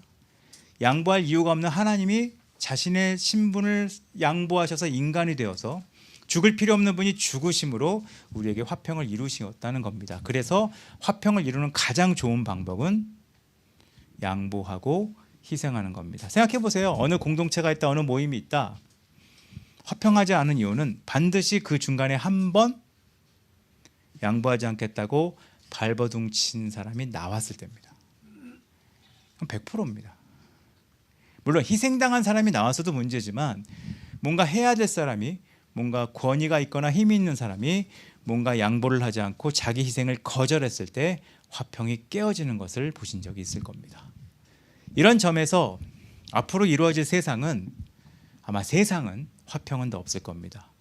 양보할 이유가 없는 하나님이 자신의 신분을 양보하셔서 인간이 되어서 죽을 필요 없는 분이 죽으심으로 우리에게 화평을 이루셨다는 겁니다. 그래서 화평을 이루는 가장 좋은 방법은 양보하고 희생하는 겁니다. 생각해 보세요. 어느 공동체가 있다, 어느 모임이 있다. 화평하지 않은 이유는 반드시 그 중간에 한 번 양보하지 않겠다고 발버둥친 사람이 나왔을 때입니다. 100%입니다. 물론 희생당한 사람이 나와서도 문제지만 뭔가 해야 될 사람이, 뭔가 권위가 있거나 힘이 있는 사람이 뭔가 양보를 하지 않고 자기 희생을 거절했을 때 화평이 깨어지는 것을 보신 적이 있을 겁니다. 이런 점에서 앞으로 이루어질 세상은 아마 세상은 화평은 더 없을 겁니다.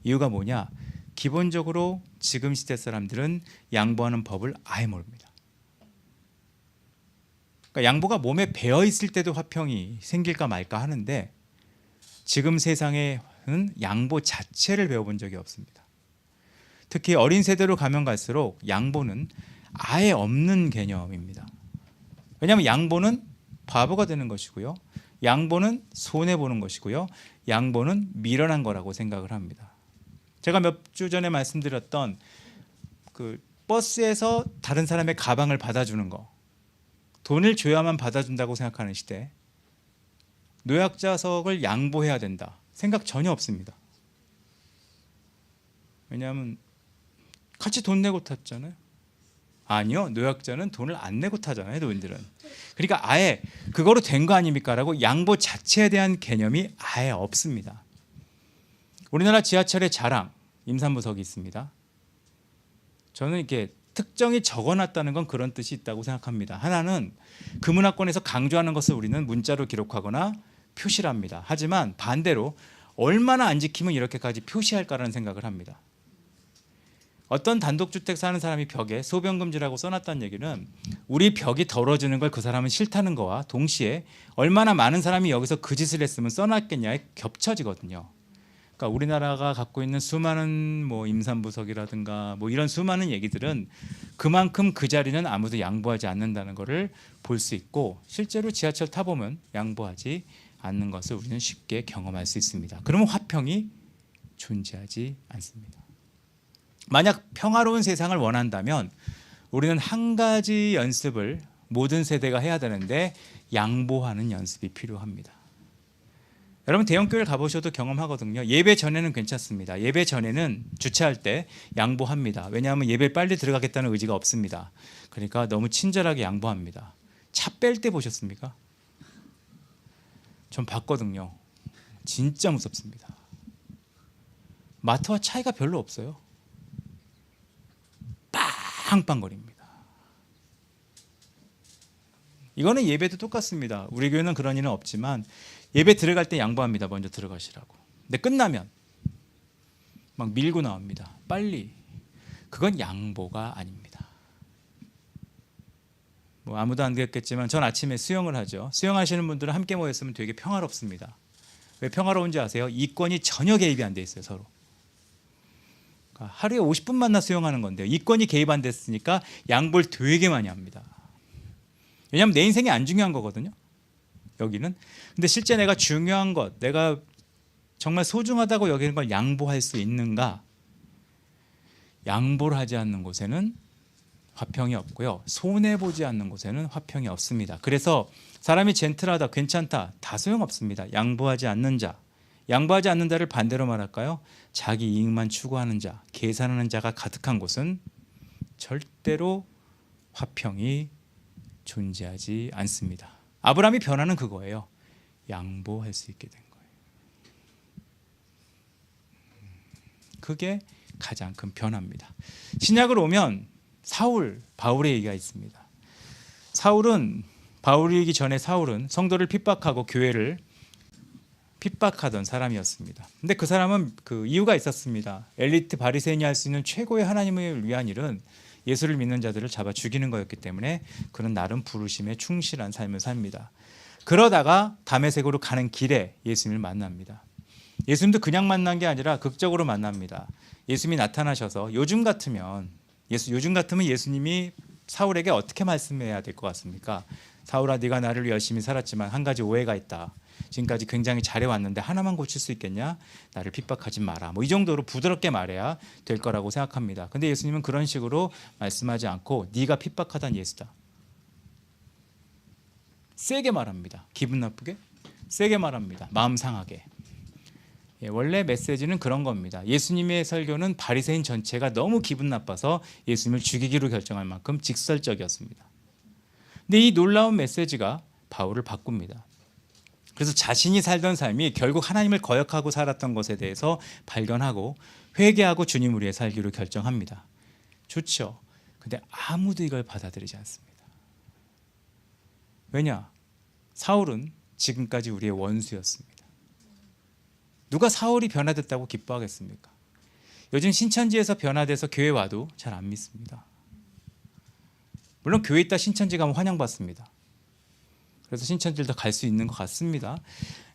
이유가 뭐냐? 기본적으로 지금 시대 사람들은 양보하는 법을 아예 모릅니다. 그러니까 양보가 몸에 배어 있을 때도 화평이 생길까 말까 하는데 지금 세상에는 양보 자체를 배워본 적이 없습니다. 특히 어린 세대로 가면 갈수록 양보는 아예 없는 개념입니다. 왜냐하면 양보는 바보가 되는 것이고요. 양보는 손해보는 것이고요. 양보는 미련한 거라고 생각을 합니다. 제가 몇 주 전에 말씀드렸던 그 버스에서 다른 사람의 가방을 받아주는 거, 돈을 줘야만 받아준다고 생각하는 시대, 노약자석을 양보해야 된다 생각 전혀 없습니다. 왜냐하면 같이 돈 내고 탔잖아요. 아니요, 노약자는 돈을 안 내고 타잖아요, 노인들은. 그러니까 아예 그거로 된 거 아닙니까라고 양보 자체에 대한 개념이 아예 없습니다. 우리나라 지하철의 자랑, 임산부석이 있습니다. 저는 이렇게 특정이 적어놨다는 건 그런 뜻이 있다고 생각합니다. 하나는 그 문화권에서 강조하는 것을 우리는 문자로 기록하거나 표시를 합니다. 하지만 반대로 얼마나 안 지키면 이렇게까지 표시할까라는 생각을 합니다. 어떤 단독주택 사는 사람이 벽에 소변금지라고 써놨다는 얘기는 우리 벽이 더러워지는 걸 그 사람은 싫다는 거와 동시에 얼마나 많은 사람이 여기서 그 짓을 했으면 써놨겠냐에 겹쳐지거든요. 그러니까 우리나라가 갖고 있는 수많은 임산부석이라든가 이런 수많은 얘기들은 그만큼 그 자리는 아무도 양보하지 않는다는 것을 볼 수 있고 실제로 지하철 타보면 양보하지 않는 것을 우리는 쉽게 경험할 수 있습니다. 그러면 화평이 존재하지 않습니다. 만약 평화로운 세상을 원한다면 우리는 한 가지 연습을 모든 세대가 해야 되는데 양보하는 연습이 필요합니다. 여러분 대형교회를 가보셔도 경험하거든요. 예배 전에는 괜찮습니다. 예배 전에는 주차할 때 양보합니다. 왜냐하면 예배 빨리 들어가겠다는 의지가 없습니다. 그러니까 너무 친절하게 양보합니다. 차 뺄 때 보셨습니까? 전 봤거든요. 진짜 무섭습니다. 마트와 차이가 별로 없어요. 빵빵거립니다. 이거는 예배도 똑같습니다. 우리 교회는 그런 일은 없지만 예배 들어갈 때 양보합니다. 먼저 들어가시라고. 근데 끝나면 막 밀고 나옵니다. 빨리. 그건 양보가 아닙니다. 아무도 안 그랬겠지만 전 아침에 수영을 하죠. 수영하시는 분들은 함께 모였으면 되게 평화롭습니다. 왜 평화로운지 아세요? 이권이 전혀 개입이 안 돼 있어요. 서로. 그러니까 하루에 50분 만나 수영하는 건데요. 이권이 개입 안 됐으니까 양보를 되게 많이 합니다. 왜냐하면 내 인생이 안 중요한 거거든요. 여기는. 근데 실제 내가 중요한 것, 내가 정말 소중하다고 여기는 걸 양보할 수 있는가? 양보를 하지 않는 곳에는 화평이 없고요. 손해보지 않는 곳에는 화평이 없습니다. 그래서 사람이 젠틀하다, 괜찮다 다 소용없습니다. 양보하지 않는 자, 양보하지 않는 자를 반대로 말할까요? 자기 이익만 추구하는 자, 계산하는 자가 가득한 곳은 절대로 화평이 존재하지 않습니다. 아브라함이 변화는 그거예요. 양보할 수 있게 된 거예요. 그게 가장 큰 변화입니다. 신약을 오면 사울, 바울의 얘기가 있습니다. 바울이기 전에 사울은 성도를 핍박하고 교회를 핍박하던 사람이었습니다. 근데 그 사람은 그 이유가 있었습니다. 엘리트 바리새인이 할 수 있는 최고의 하나님을 위한 일은 예수를 믿는 자들을 잡아 죽이는 거였기 때문에 그는 나름 부르심에 충실한 삶을 삽니다. 그러다가 다메섹으로 가는 길에 예수님을 만납니다. 예수님도 그냥 만난 게 아니라 극적으로 만납니다. 예수님이 나타나셔서 요즘 같으면 예수님이 사울에게 어떻게 말씀해야 될 것 같습니까? 사울아, 네가 나를 위해 열심히 살았지만 한 가지 오해가 있다. 지금까지 굉장히 잘해왔는데 하나만 고칠 수 있겠냐? 나를 핍박하지 마라. 이 정도로 부드럽게 말해야 될 거라고 생각합니다. 근데 예수님은 그런 식으로 말씀하지 않고 네가 핍박하던 예수다. 세게 말합니다. 기분 나쁘게? 세게 말합니다. 마음 상하게. 원래 메시지는 그런 겁니다. 예수님의 설교는 바리새인 전체가 너무 기분 나빠서 예수님을 죽이기로 결정할 만큼 직설적이었습니다. 근데 이 놀라운 메시지가 바울을 바꿉니다. 그래서 자신이 살던 삶이 결국 하나님을 거역하고 살았던 것에 대해서 발견하고 회개하고 주님을 위해 살기로 결정합니다. 좋죠. 근데 아무도 이걸 받아들이지 않습니다. 왜냐? 사울은 지금까지 우리의 원수였습니다. 누가 사울이 변화됐다고 기뻐하겠습니까? 요즘 신천지에서 변화돼서 교회 와도 잘 안 믿습니다. 물론 교회 있다 신천지 가면 환영받습니다. 그래서 신천지를 더 갈 수 있는 것 같습니다.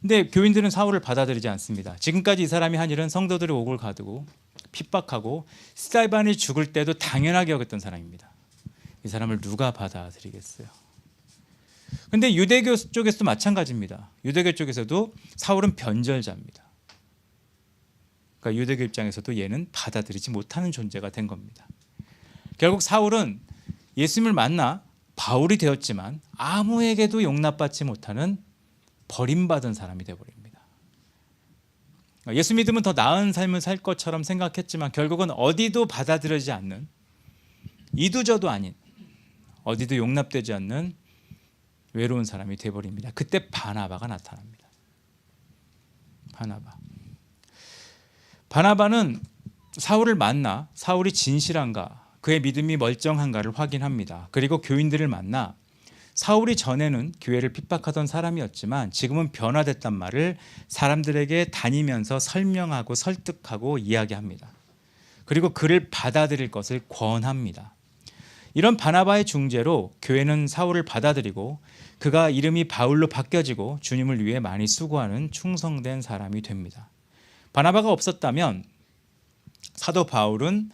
근데 교인들은 사울을 받아들이지 않습니다. 지금까지 이 사람이 한 일은 성도들의 옥을 가두고 핍박하고 스데반이 죽을 때도 당연하게 여겼던 사람입니다. 이 사람을 누가 받아들이겠어요? 근데 유대교 쪽에서도 마찬가지입니다. 유대교 쪽에서도 사울은 변절자입니다. 그러니까 유대교 입장에서도 얘는 받아들이지 못하는 존재가 된 겁니다. 결국 사울은 예수님을 만나 바울이 되었지만 아무에게도 용납받지 못하는 버림받은 사람이 되어버립니다. 예수 믿으면 더 나은 삶을 살 것처럼 생각했지만 결국은 어디도 받아들여지지 않는, 이두저도 아닌, 어디도 용납되지 않는 외로운 사람이 되어버립니다. 그때 바나바가 나타납니다. 바나바는 사울을 만나 사울이 진실한가, 그의 믿음이 멀쩡한가를 확인합니다. 그리고 교인들을 만나 사울이 전에는 교회를 핍박하던 사람이었지만 지금은 변화됐단 말을 사람들에게 다니면서 설명하고 설득하고 이야기합니다. 그리고 그를 받아들일 것을 권합니다. 이런 바나바의 중재로 교회는 사울을 받아들이고 그가 이름이 바울로 바뀌어지고 주님을 위해 많이 수고하는 충성된 사람이 됩니다. 바나바가 없었다면 사도 바울은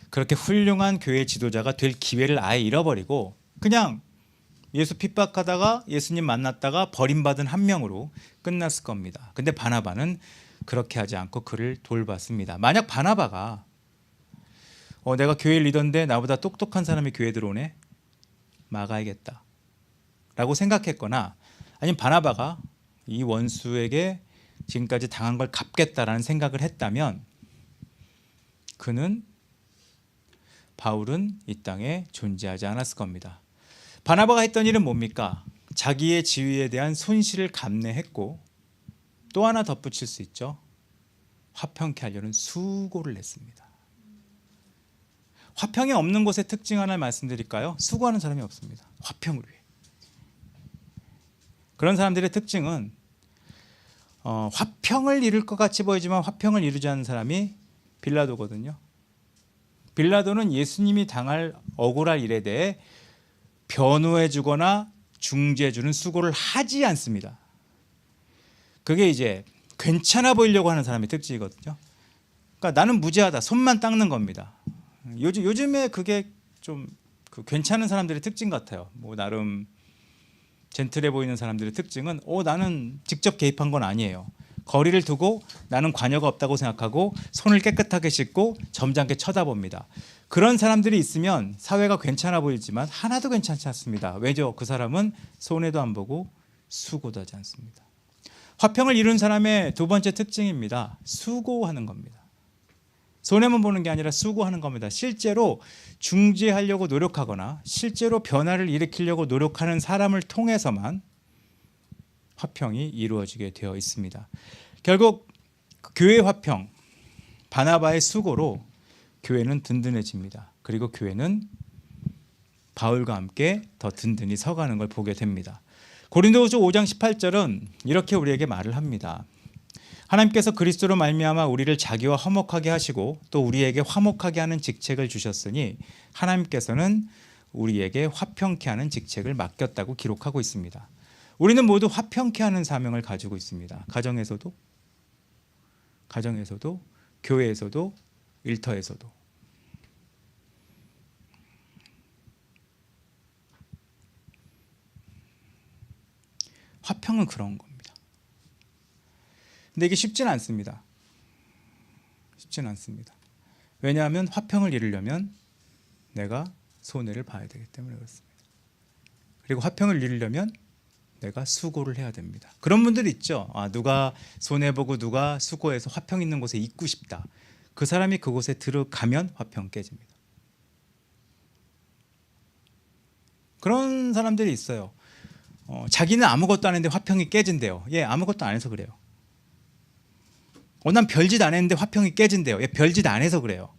그렇게 훌륭한 교회 지도자가 될 기회를 아예 잃어버리고 그냥 예수 핍박하다가 예수님 만났다가 버림받은 한 명으로 끝났을 겁니다. 근데 바나바는 그렇게 하지 않고 그를 돌봤습니다. 만약 바나바가 내가 교회 리더인데 나보다 똑똑한 사람이 교회에 들어오네, 막아야겠다 라고 생각했거나, 아니면 바나바가 이 원수에게 지금까지 당한 걸 갚겠다라는 생각을 했다면 바울은 이 땅에 존재하지 않았을 겁니다. 바나바가 했던 일은 뭡니까? 자기의 지위에 대한 손실을 감내했고, 또 하나 덧붙일 수 있죠. 화평케 하려는 수고를 냈습니다. 화평이 없는 곳의 특징 하나 말씀드릴까요? 수고하는 사람이 없습니다. 화평을 위해. 그런 사람들의 특징은 화평을 이룰 것 같이 보이지만 화평을 이루지 않는 사람이 빌라도거든요. 빌라도는 예수님이 당할 억울할 일에 대해 변호해 주거나 중재해 주는 수고를 하지 않습니다. 그게 이제 괜찮아 보이려고 하는 사람의 특징이거든요. 그러니까 나는 무죄하다, 손만 닦는 겁니다. 요즘에 그게 좀 괜찮은 사람들의 특징 같아요. 나름 젠틀해 보이는 사람들의 특징은 나는 직접 개입한 건 아니에요. 거리를 두고 나는 관여가 없다고 생각하고 손을 깨끗하게 씻고 점잖게 쳐다봅니다. 그런 사람들이 있으면 사회가 괜찮아 보이지만 하나도 괜찮지 않습니다. 왜죠? 그 사람은 손해도 안 보고 수고도 하지 않습니다. 화평을 이룬 사람의 두 번째 특징입니다. 수고하는 겁니다. 손해만 보는 게 아니라 수고하는 겁니다. 실제로 중재하려고 노력하거나 실제로 변화를 일으키려고 노력하는 사람을 통해서만 화평이 이루어지게 되어 있습니다. 결국 교회 화평, 바나바의 수고로 교회는 든든해집니다. 그리고 교회는 바울과 함께 더 든든히 서가는 걸 보게 됩니다. 고린도후서 5장 18절은 이렇게 우리에게 말을 합니다. 하나님께서 그리스도로 말미암아 우리를 자기와 화목하게 하시고 또 우리에게 화목하게 하는 직책을 주셨으니 하나님께서는 우리에게 화평케 하는 직책을 맡겼다고 기록하고 있습니다. 우리는 모두 화평케 하는 사명을 가지고 있습니다. 가정에서도, 교회에서도, 일터에서도. 화평은 그런 겁니다. 근데 이게 쉽지는 않습니다. 왜냐하면 화평을 이루려면 내가 손해를 봐야 되기 때문에 그렇습니다. 그리고 화평을 이루려면 내가 수고를 해야 됩니다. 그런 분들이 있죠. 누가 손해보고 누가 수고해서 화평 있는 곳에 있고 싶다. 그 사람이 그곳에 들어가면 화평 깨집니다. 그런 사람들이 있어요. 자기는 아무것도 안 했는데 화평이 깨진대요. 아무것도 안 해서 그래요. 난 별짓 안 했는데 화평이 깨진대요. 별짓 안 해서 그래요.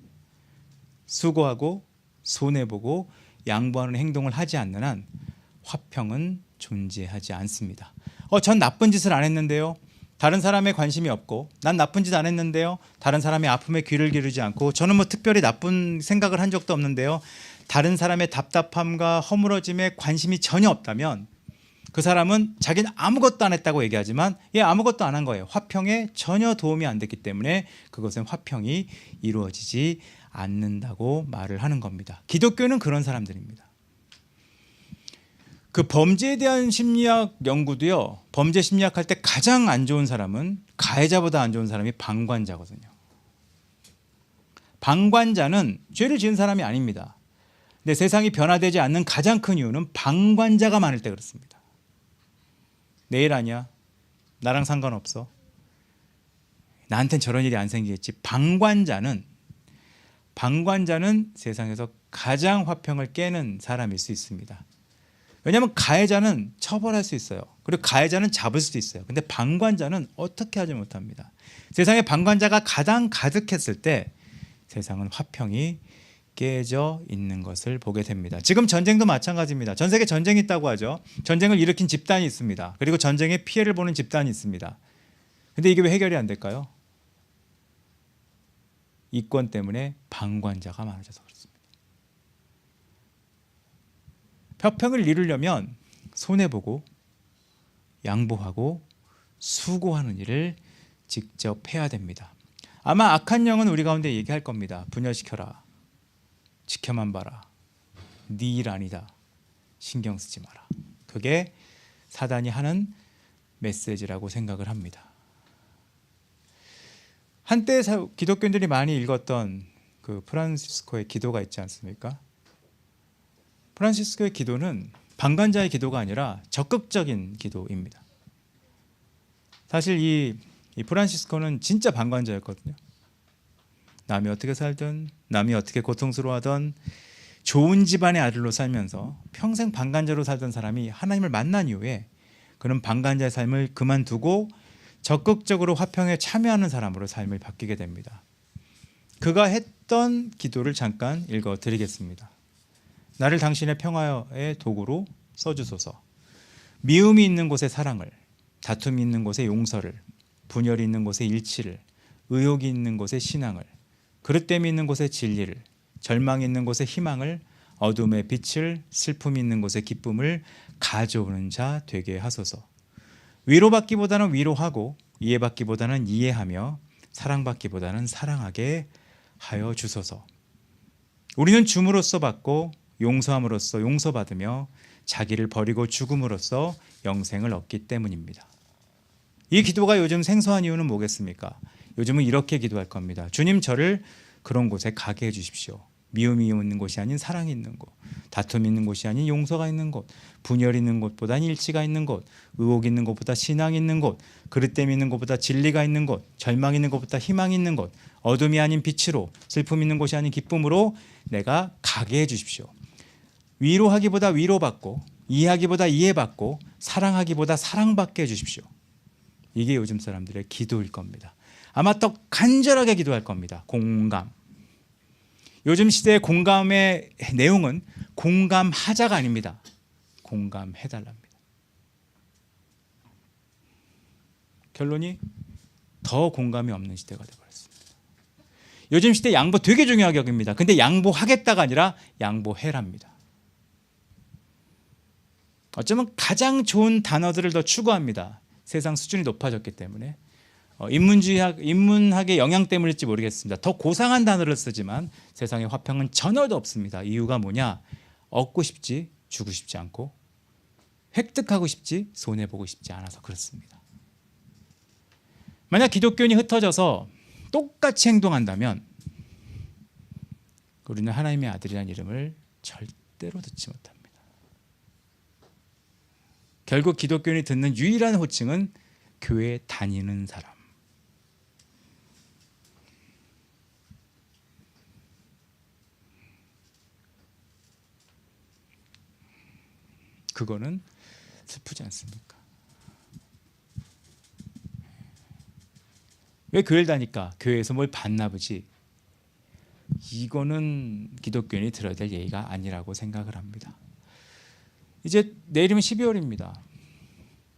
수고하고 손해보고 양보하는 행동을 하지 않는 한 화평은 존재하지 않습니다. 전 나쁜 짓을 안 했는데요. 다른 사람에 관심이 없고, 난 나쁜 짓 안 했는데요. 다른 사람의 아픔에 귀를 기르지 않고, 저는 특별히 나쁜 생각을 한 적도 없는데요. 다른 사람의 답답함과 허물어짐에 관심이 전혀 없다면 그 사람은 자기는 아무것도 안 했다고 얘기하지만 아무것도 안 한 거예요. 화평에 전혀 도움이 안 됐기 때문에 그것은 화평이 이루어지지 않는다고 말을 하는 겁니다. 기독교는 그런 사람들입니다. 그 범죄에 대한 심리학 연구도요. 범죄 심리학할 때 가장 안 좋은 사람은 가해자보다 안 좋은 사람이 방관자거든요. 방관자는 죄를 지은 사람이 아닙니다. 근데 세상이 변화되지 않는 가장 큰 이유는 방관자가 많을 때 그렇습니다. 내일 아니야. 나랑 상관없어. 나한텐 저런 일이 안 생기겠지. 방관자는 세상에서 가장 화평을 깨는 사람일 수 있습니다. 왜냐하면 가해자는 처벌할 수 있어요. 그리고 가해자는 잡을 수도 있어요. 근데 방관자는 어떻게 하지 못합니다. 세상에 방관자가 가장 가득했을 때 세상은 화평이 깨져 있는 것을 보게 됩니다. 지금 전쟁도 마찬가지입니다. 전 세계 전쟁이 있다고 하죠. 전쟁을 일으킨 집단이 있습니다. 그리고 전쟁의 피해를 보는 집단이 있습니다. 근데 이게 왜 해결이 안 될까요? 이권 때문에 방관자가 많아져서 그렇습니다. 화평을 이루려면 손해보고 양보하고 수고하는 일을 직접 해야 됩니다. 아마 악한 영은 우리 가운데 얘기할 겁니다. 분열시켜라. 지켜만 봐라. 네 일 아니다. 신경 쓰지 마라. 그게 사단이 하는 메시지라고 생각을 합니다. 한때 기독교인들이 많이 읽었던 그 프란시스코의 기도가 있지 않습니까? 프란시스코의 기도는 방관자의 기도가 아니라 적극적인 기도입니다. 사실 이 프란시스코는 진짜 방관자였거든요. 남이 어떻게 살든 남이 어떻게 고통스러워하던 좋은 집안의 아들로 살면서 평생 방관자로 살던 사람이 하나님을 만난 이후에 그는 방관자의 삶을 그만두고 적극적으로 화평에 참여하는 사람으로 삶을 바뀌게 됩니다. 그가 했던 기도를 잠깐 읽어드리겠습니다. 나를 당신의 평화의 도구로 써주소서. 미움이 있는 곳에 사랑을, 다툼이 있는 곳에 용서를, 분열이 있는 곳에 일치를, 의욕이 있는 곳에 신앙을, 그릇됨이 있는 곳에 진리를, 절망이 있는 곳에 희망을, 어둠의 빛을, 슬픔이 있는 곳에 기쁨을 가져오는 자 되게 하소서. 위로받기보다는 위로하고 이해받기보다는 이해하며 사랑받기보다는 사랑하게 하여 주소서. 우리는 줌으로써 받고 용서함으로써 용서받으며 자기를 버리고 죽음으로써 영생을 얻기 때문입니다. 이 기도가 요즘 생소한 이유는 뭐겠습니까? 요즘은 이렇게 기도할 겁니다. 주님, 저를 그런 곳에 가게 해주십시오. 미움이 있는 곳이 아닌 사랑이 있는 곳, 다툼이 있는 곳이 아닌 용서가 있는 곳, 분열이 있는 곳보다 일치가 있는 곳, 의혹 있는 곳보다 신앙이 있는 곳, 그릇됨이 있는 곳보다 진리가 있는 곳, 절망이 있는 곳보다 희망이 있는 곳, 어둠이 아닌 빛으로, 슬픔이 있는 곳이 아닌 기쁨으로 내가 가게 해주십시오. 위로하기보다 위로받고, 이해하기보다 이해받고, 사랑하기보다 사랑받게 해주십시오. 이게 요즘 사람들의 기도일 겁니다. 아마 더 간절하게 기도할 겁니다. 공감. 요즘 시대의 공감의 내용은 공감하자가 아닙니다. 공감해달랍니다. 결론이 더 공감이 없는 시대가 되어버렸습니다. 요즘 시대 양보 되게 중요하게 여깁니다. 근데 양보하겠다가 아니라 양보해랍니다. 어쩌면 가장 좋은 단어들을 더 추구합니다. 세상 수준이 높아졌기 때문에. 인문학의 영향 때문일지 모르겠습니다. 더 고상한 단어를 쓰지만 세상에 화평은 전혀도 없습니다. 이유가 뭐냐? 얻고 싶지 주고 싶지 않고, 획득하고 싶지 손해보고 싶지 않아서 그렇습니다. 만약 기독교인이 흩어져서 똑같이 행동한다면 우리는 하나님의 아들이라는 이름을 절대로 듣지 못합니다. 결국 기독교인이 듣는 유일한 호칭은 교회 다니는 사람. 그거는 슬프지 않습니까? 왜 교회를 다니까? 교회에서 뭘 받나 보지. 이거는 기독교인이 들어야 될 예의가 아니라고 생각을 합니다. 이제 내일이면 12월입니다.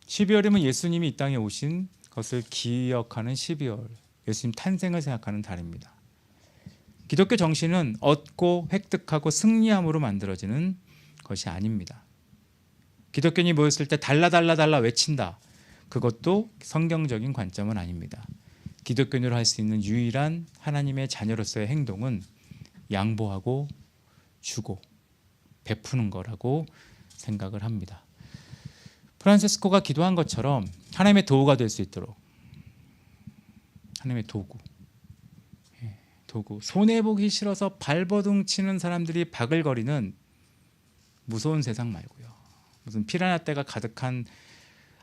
12월이면 예수님이 이 땅에 오신 것을 기억하는 12월, 예수님 탄생을 생각하는 달입니다. 기독교 정신은 얻고 획득하고 승리함으로 만들어지는 것이 아닙니다. 기독교인이 모였을 때 달라 외친다. 그것도 성경적인 관점은 아닙니다. 기독교인으로 할 수 있는 유일한 하나님의 자녀로서의 행동은 양보하고 주고 베푸는 거라고 생각을 합니다. 프란시스코가 기도한 것처럼 하나님의 도구가 될 수 있도록, 하나님의 도구, 손해보기 싫어서 발버둥 치는 사람들이 바글거리는 무서운 세상 말고요, 무슨 피라냐 떼가 가득한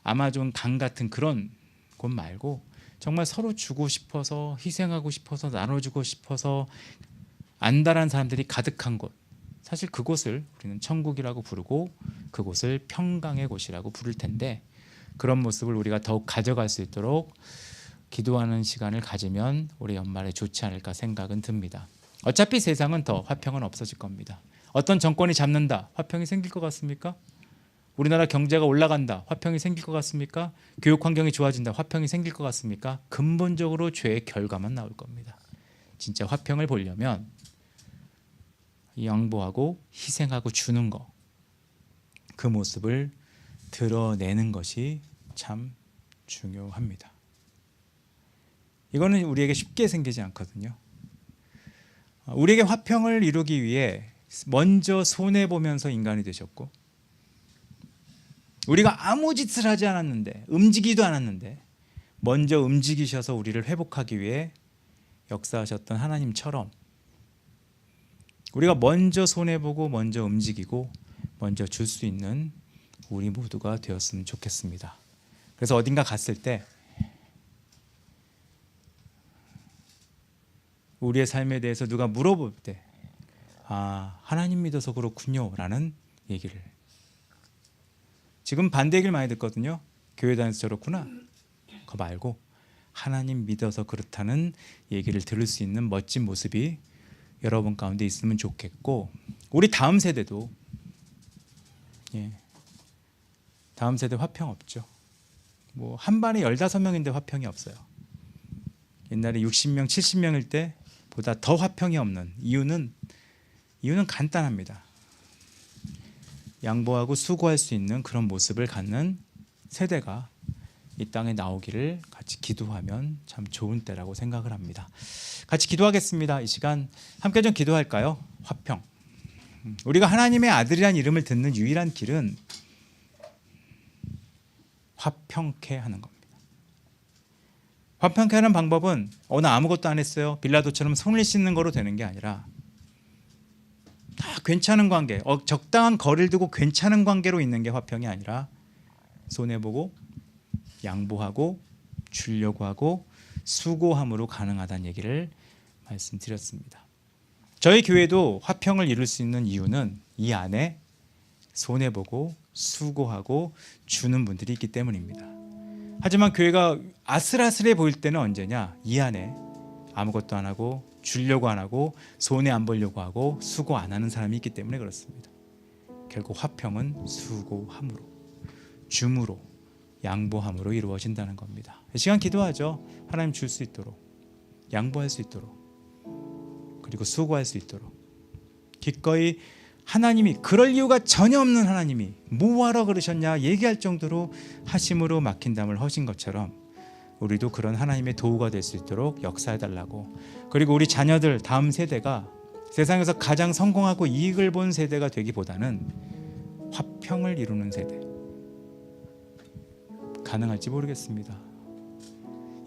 아마존 강 같은 그런 곳 말고, 정말 서로 주고 싶어서, 희생하고 싶어서, 나눠주고 싶어서 안달한 사람들이 가득한 곳, 사실 그곳을 우리는 천국이라고 부르고 그곳을 평강의 곳이라고 부를 텐데, 그런 모습을 우리가 더욱 가져갈 수 있도록 기도하는 시간을 가지면 우리 연말에 좋지 않을까 생각은 듭니다. 어차피 세상은 더 화평은 없어질 겁니다. 어떤 정권이 잡는다, 화평이 생길 것 같습니까? 우리나라 경제가 올라간다, 화평이 생길 것 같습니까? 교육 환경이 좋아진다, 화평이 생길 것 같습니까? 근본적으로 죄의 결과만 나올 겁니다. 진짜 화평을 보려면 양보하고 희생하고 주는 거, 그 모습을 드러내는 것이 참 중요합니다. 이거는 우리에게 쉽게 생기지 않거든요. 우리에게 화평을 이루기 위해 먼저 손해보면서 인간이 되셨고, 우리가 아무 짓을 하지 않았는데, 움직이지도 않았는데 먼저 움직이셔서 우리를 회복하기 위해 역사하셨던 하나님처럼 우리가 먼저 손해보고 먼저 움직이고 먼저 줄 수 있는 우리 모두가 되었으면 좋겠습니다. 그래서 어딘가 갔을 때 우리의 삶에 대해서 누가 물어볼 때, 아, 하나님 믿어서 그렇군요 라는 얘기를, 지금 반대 얘기를 많이 듣거든요. 교회 다녀서 저렇구나. 그거 말고 하나님 믿어서 그렇다는 얘기를 들을 수 있는 멋진 모습이 여러분 가운데 있으면 좋겠고, 우리 다음 세대도, 다음 세대 화평 없죠. 뭐 한 반에 15명인데 화평이 없어요. 옛날에 60명, 70명일 때보다 더 화평이 없는 이유는 간단합니다. 양보하고 수고할 수 있는 그런 모습을 갖는 세대가 이 땅에 나오기를 같이 기도하면 참 좋은 때라고 생각을 합니다. 같이 기도하겠습니다. 이 시간 함께 좀 기도할까요? 화평. 우리가 하나님의 아들이란 이름을 듣는 유일한 길은 화평케 하는 겁니다. 화평케 하는 방법은 나 아무것도 안 했어요, 빌라도처럼 손을 씻는 거로 되는 게 아니라 다 괜찮은 관계, 적당한 거리를 두고 괜찮은 관계로 있는 게 화평이 아니라 손해보고 양보하고 주려고 하고 수고함으로 가능하다는 얘기를 말씀드렸습니다. 저희 교회도 화평을 이룰 수 있는 이유는 이 안에 손해보고 수고하고 주는 분들이 있기 때문입니다. 하지만 교회가 아슬아슬해 보일 때는 언제냐? 이 안에 아무것도 안 하고 주려고 안 하고 손해 안 보려고 하고 수고 안 하는 사람이 있기 때문에 그렇습니다. 결국 화평은 수고함으로, 줌으로, 양보함으로 이루어진다는 겁니다. 이 시간 기도하죠. 하나님 줄 수 있도록, 양보할 수 있도록, 그리고 수고할 수 있도록. 기꺼이 하나님이, 그럴 이유가 전혀 없는 하나님이 뭐하러 그러셨냐 얘기할 정도로 하심으로 막힌 담을 허신 것처럼 우리도 그런 하나님의 도구가 될 수 있도록 역사해달라고. 그리고 우리 자녀들, 다음 세대가 세상에서 가장 성공하고 이익을 본 세대가 되기보다는 화평을 이루는 세대, 가능할지 모르겠습니다.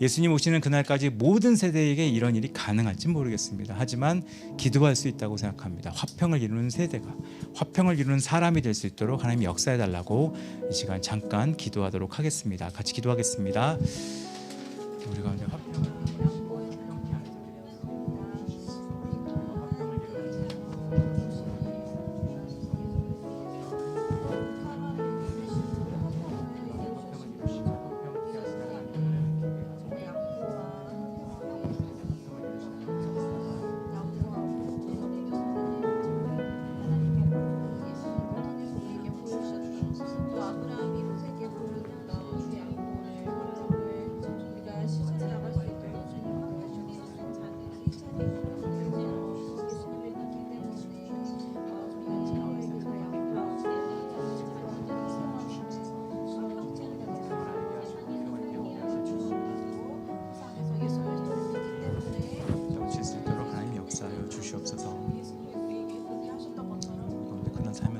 예수님 오시는 그날까지 모든 세대에게 이런 일이 가능할지 모르겠습니다. 하지만 기도할 수 있다고 생각합니다. 화평을 이루는 세대가, 화평을 이루는 사람이 될 수 있도록 하나님이 역사해달라고 이 시간 잠깐 기도하도록 하겠습니다. 같이 기도하겠습니다. 우리 가운데 화평을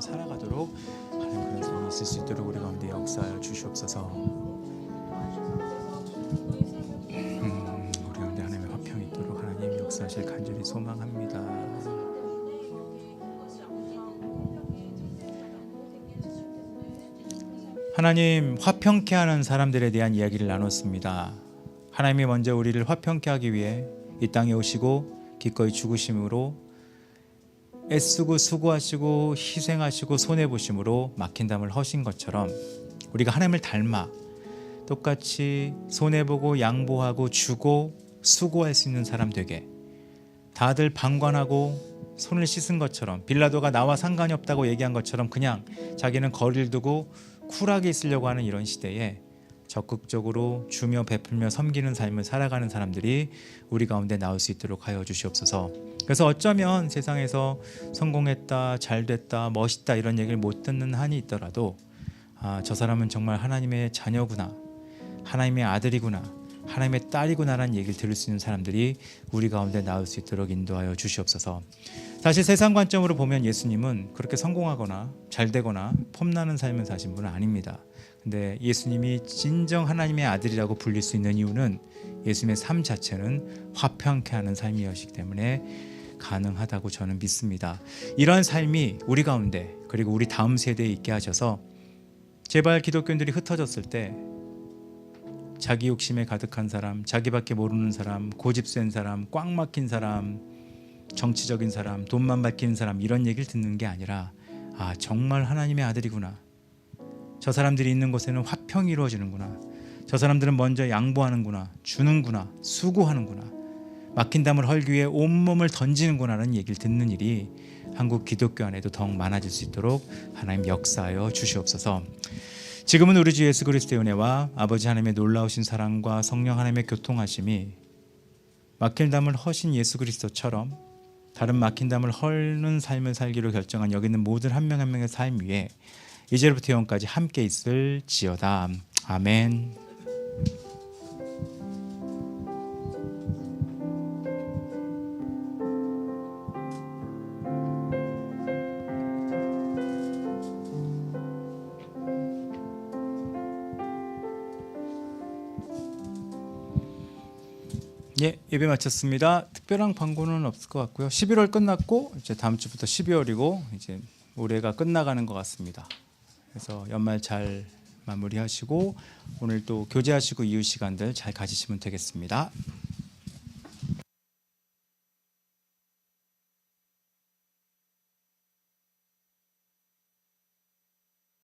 살아가도록 하나님 그런 삶이 있을 수 있도록 우리 가운데 역사하여 주시옵소서. 우리 가운데 하나님의 화평이 있도록 하나님 역사하실 간절히 소망합니다. 하나님, 화평케 하는 사람들에 대한 이야기를 나눴습니다. 하나님이 먼저 우리를 화평케 하기 위해 이 땅에 오시고 기꺼이 죽으심으로 애쓰고 수고하시고 희생하시고 손해보심으로 막힌 담을 허신 것처럼 우리가 하나님을 닮아 똑같이 손해보고 양보하고 주고 수고할 수 있는 사람 되게, 다들 방관하고 손을 씻은 것처럼, 빌라도가 나와 상관이 없다고 얘기한 것처럼 그냥 자기는 거리를 두고 쿨하게 있으려고 하는 이런 시대에 적극적으로 주며 베풀며 섬기는 삶을 살아가는 사람들이 우리 가운데 나올 수 있도록 하여 주시옵소서. 그래서 어쩌면 세상에서 성공했다, 잘됐다, 멋있다 이런 얘기를 못 듣는 한이 있더라도 저 사람은 정말 하나님의 자녀구나, 하나님의 아들이구나, 하나님의 딸이구나라는 얘기를 들을 수 있는 사람들이 우리 가운데 나올 수 있도록 인도하여 주시옵소서. 사실 세상 관점으로 보면 예수님은 그렇게 성공하거나 잘되거나 폼나는 삶을 사신 분은 아닙니다. 근데 예수님이 진정 하나님의 아들이라고 불릴 수 있는 이유는 예수님의 삶 자체는 화평케 하는 삶이었기 때문에 가능하다고 저는 믿습니다. 이런 삶이 우리 가운데 그리고 우리 다음 세대에 있게 하셔서 제발 기독교인들이 흩어졌을 때 자기 욕심에 가득한 사람, 자기밖에 모르는 사람, 고집센 사람, 꽉 막힌 사람, 정치적인 사람, 돈만 밝히는 사람 이런 얘기를 듣는 게 아니라 정말 하나님의 아들이구나, 저 사람들이 있는 곳에는 화평이 이루어지는구나, 저 사람들은 먼저 양보하는구나, 주는구나, 수고하는구나, 막힌 담을 헐기 위해 온몸을 던지는구나라는 얘기를 듣는 일이 한국 기독교 안에도 더욱 많아질 수 있도록 하나님 역사하여 주시옵소서. 지금은 우리 주 예수 그리스도의 은혜와 아버지 하나님의 놀라우신 사랑과 성령 하나님의 교통하심이 막힌 담을 허신 예수 그리스도처럼 다른 막힌 담을 헐는 삶을 살기로 결정한 여기 있는 모든 한 명 한 명의 삶 위에 이제부터 영원까지 함께 있을지어다. 아멘. 예, 예배 마쳤습니다. 특별한 광고는 없을 것 같고요. 11월 끝났고 이제 다음 주부터 12월이고 이제 올해가 끝나가는 것 같습니다. 그래서 연말 잘 마무리하시고 오늘 또 교제하시고 이후 시간들 잘 가지시면 되겠습니다.